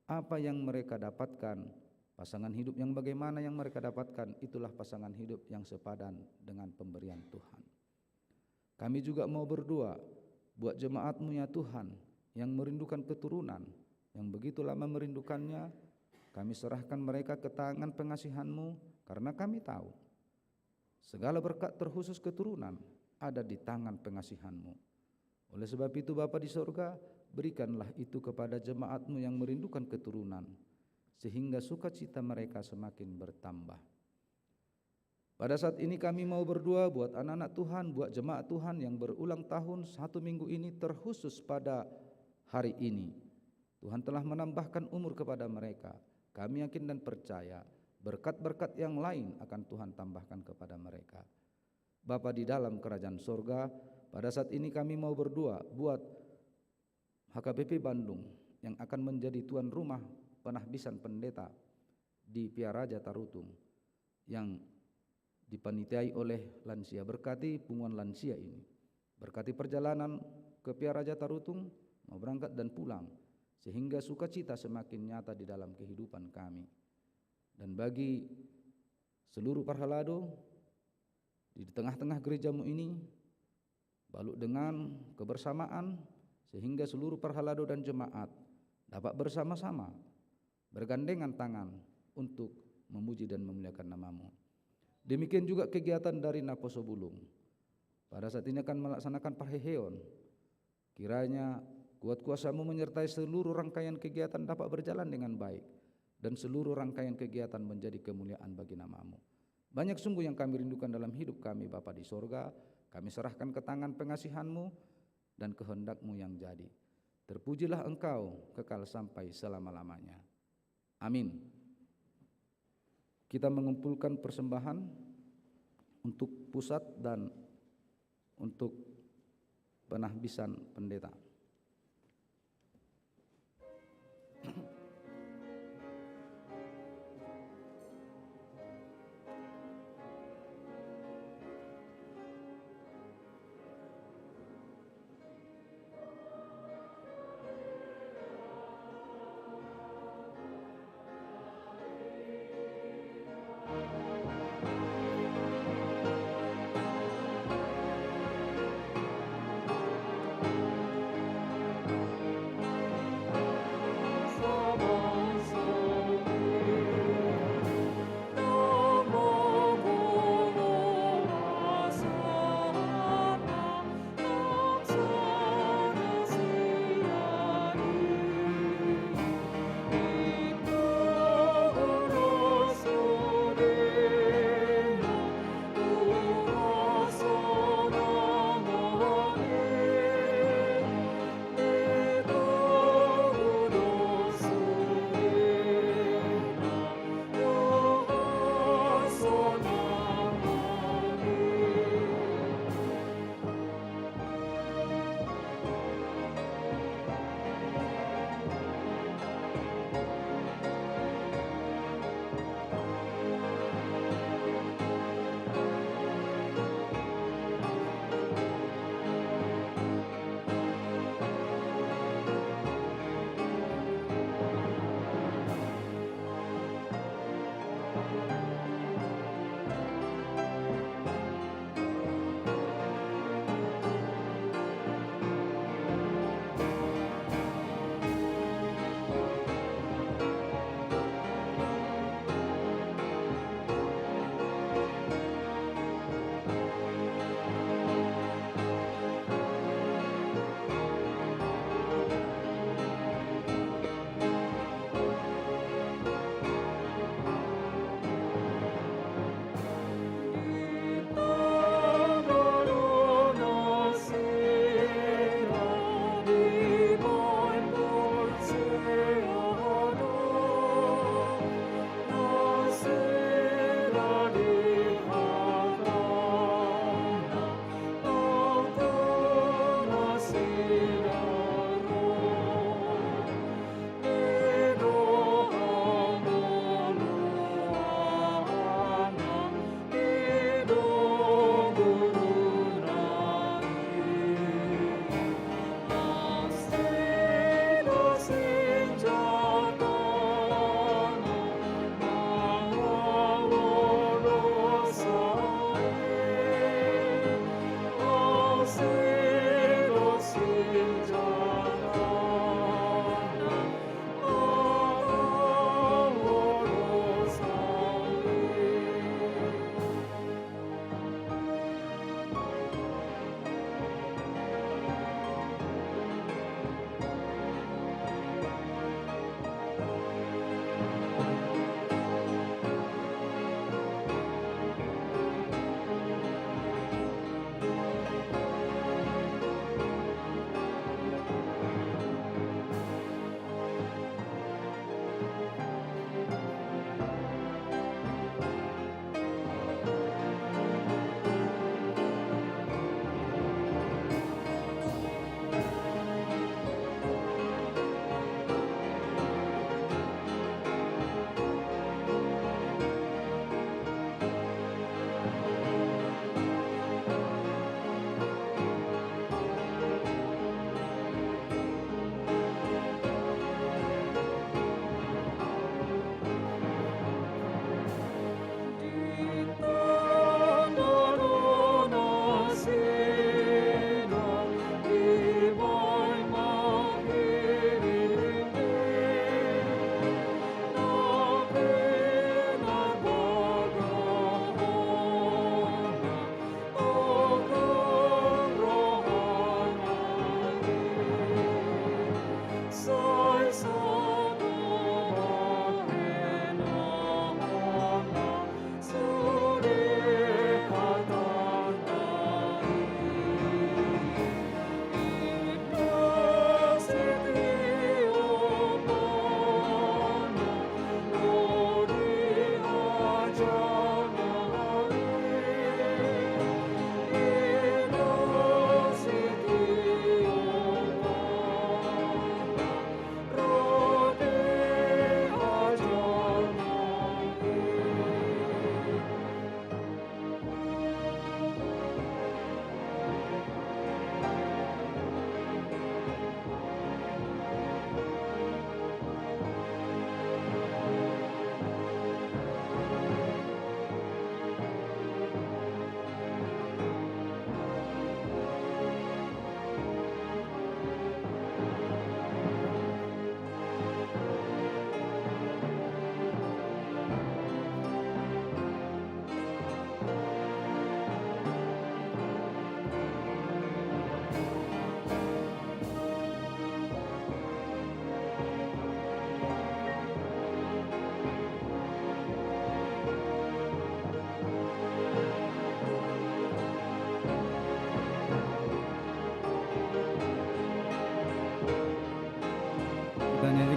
apa yang mereka dapatkan, pasangan hidup yang bagaimana yang mereka dapatkan, itulah pasangan hidup yang sepadan dengan pemberian Tuhan. Kami juga mau berdoa buat jemaat-Mu ya Tuhan yang merindukan keturunan, yang begitu lama merindukannya. Kami serahkan mereka ke tangan pengasihan-Mu, karena kami tahu segala berkat terkhusus keturunan ada di tangan pengasihan-Mu. Oleh sebab itu Bapa di surga, berikanlah itu kepada jemaat-Mu yang merindukan keturunan, sehingga sukacita mereka semakin bertambah. Pada saat ini kami mau berdoa buat anak-anak Tuhan, buat jemaat Tuhan yang berulang tahun 1 minggu ini, terkhusus pada hari ini. Tuhan telah menambahkan umur kepada mereka. Kami yakin dan percaya berkat-berkat yang lain akan Tuhan tambahkan kepada mereka. Bapa di dalam kerajaan surga, pada saat ini kami mau berdoa buat HKBP Bandung yang akan menjadi tuan rumah penahbisan pendeta di Piaraja Tarutung yang dipanitiai oleh lansia. Berkati punguan lansia ini, berkati perjalanan ke Piara Jatarutung, mau berangkat dan pulang, sehingga sukacita semakin nyata di dalam kehidupan kami. Dan bagi seluruh Parhalado di tengah-tengah gerejamu ini, balut dengan kebersamaan sehingga seluruh Parhalado dan jemaat dapat bersama-sama bergandengan tangan untuk memuji dan memuliakan namamu. Demikian juga kegiatan dari Naposo Bulung. Pada saat ini akan melaksanakan Parheheon. Kiranya kuat kuasa-Mu menyertai seluruh rangkaian kegiatan dapat berjalan dengan baik, dan seluruh rangkaian kegiatan menjadi kemuliaan bagi namamu. Banyak sungguh yang kami rindukan dalam hidup kami Bapa di sorga. Kami serahkan ke tangan pengasihan-Mu dan kehendak-Mu yang jadi. Terpujilah Engkau kekal sampai selama-lamanya. Amin. Kita mengumpulkan persembahan untuk pusat dan untuk penahbisan pendeta.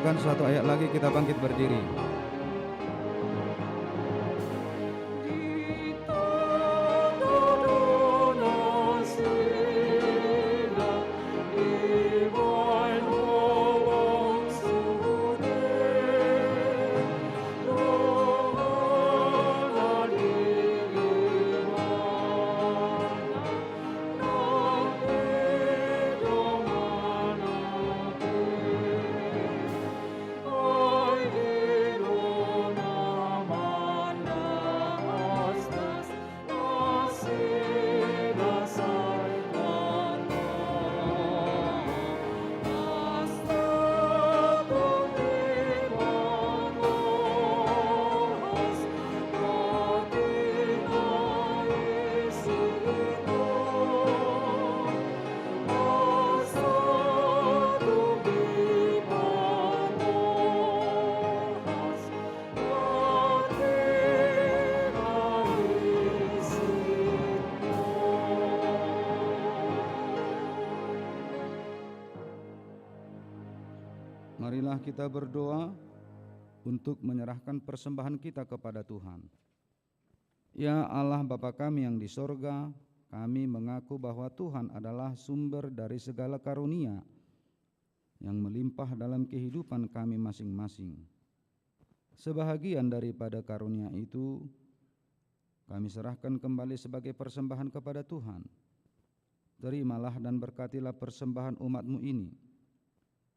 mendengarkan suatu ayat lagi, kita bangkit berdiri. Marilah kita berdoa untuk menyerahkan persembahan kita kepada Tuhan. Ya Allah Bapa kami yang di sorga, kami mengaku bahwa Tuhan adalah sumber dari segala karunia yang melimpah dalam kehidupan kami masing-masing. Sebahagian daripada karunia itu kami serahkan kembali sebagai persembahan kepada Tuhan. Terimalah dan berkatilah persembahan umat-Mu ini,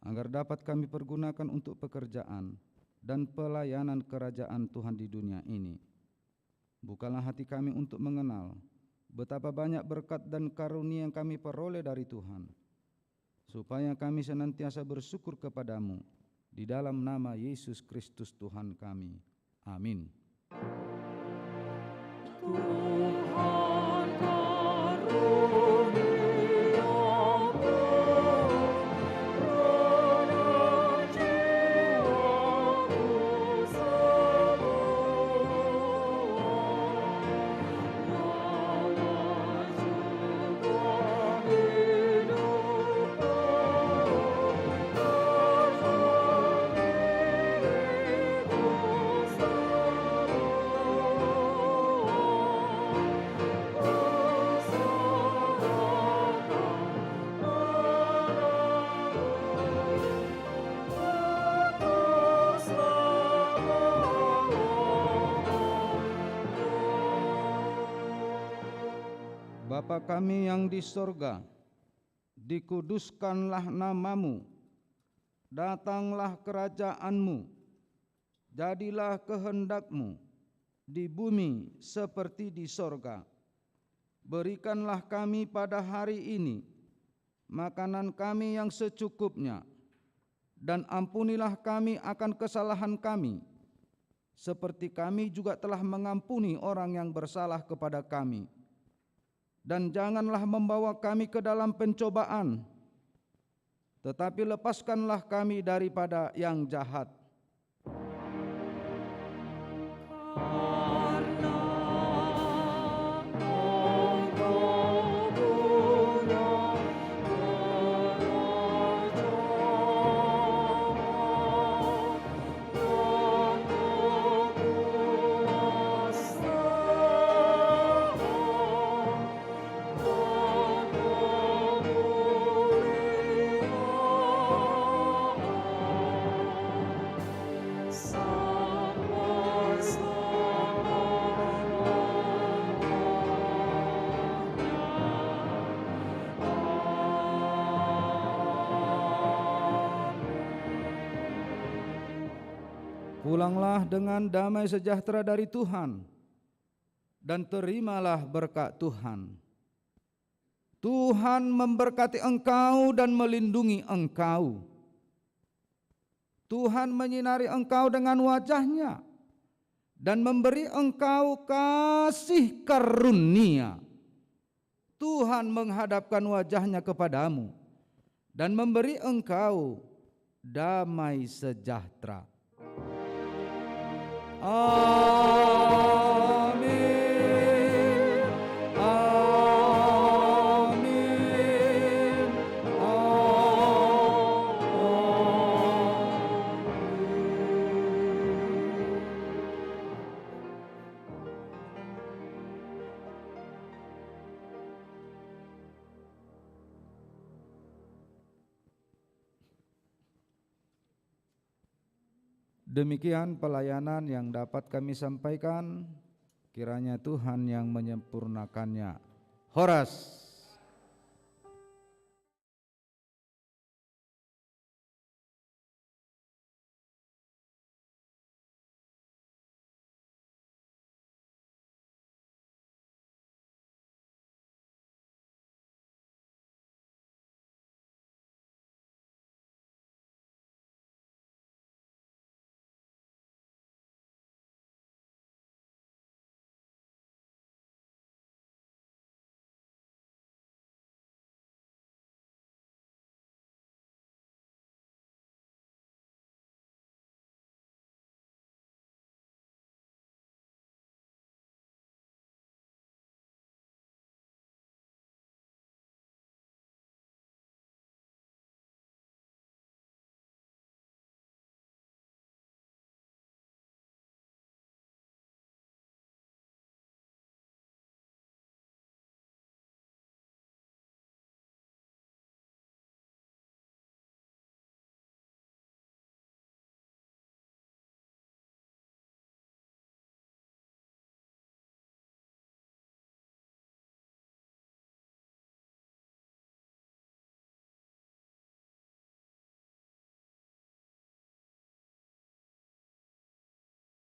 agar dapat kami pergunakan untuk pekerjaan dan pelayanan kerajaan Tuhan di dunia ini. Bukalah hati kami untuk mengenal betapa banyak berkat dan karunia yang kami peroleh dari Tuhan, supaya kami senantiasa bersyukur kepadamu di dalam nama Yesus Kristus Tuhan kami. Amin. Bapa kami yang di sorga, dikuduskanlah namamu, datanglah kerajaanmu, jadilah kehendakmu di bumi seperti di sorga. Berikanlah kami pada hari ini makanan kami yang secukupnya, dan ampunilah kami akan kesalahan kami, seperti kami juga telah mengampuni orang yang bersalah kepada kami. Dan janganlah membawa kami ke dalam pencobaan, tetapi lepaskanlah kami daripada yang jahat. Pulanglah dengan damai sejahtera dari Tuhan, dan terimalah berkat Tuhan. Tuhan memberkati engkau dan melindungi engkau. Tuhan menyinari engkau dengan wajah-Nya dan memberi engkau kasih karunia. Tuhan menghadapkan wajah-Nya kepadamu dan memberi engkau damai sejahtera. Amin. Amin. Amin. Demikian pelayanan yang dapat kami sampaikan, kiranya Tuhan yang menyempurnakannya. Horas.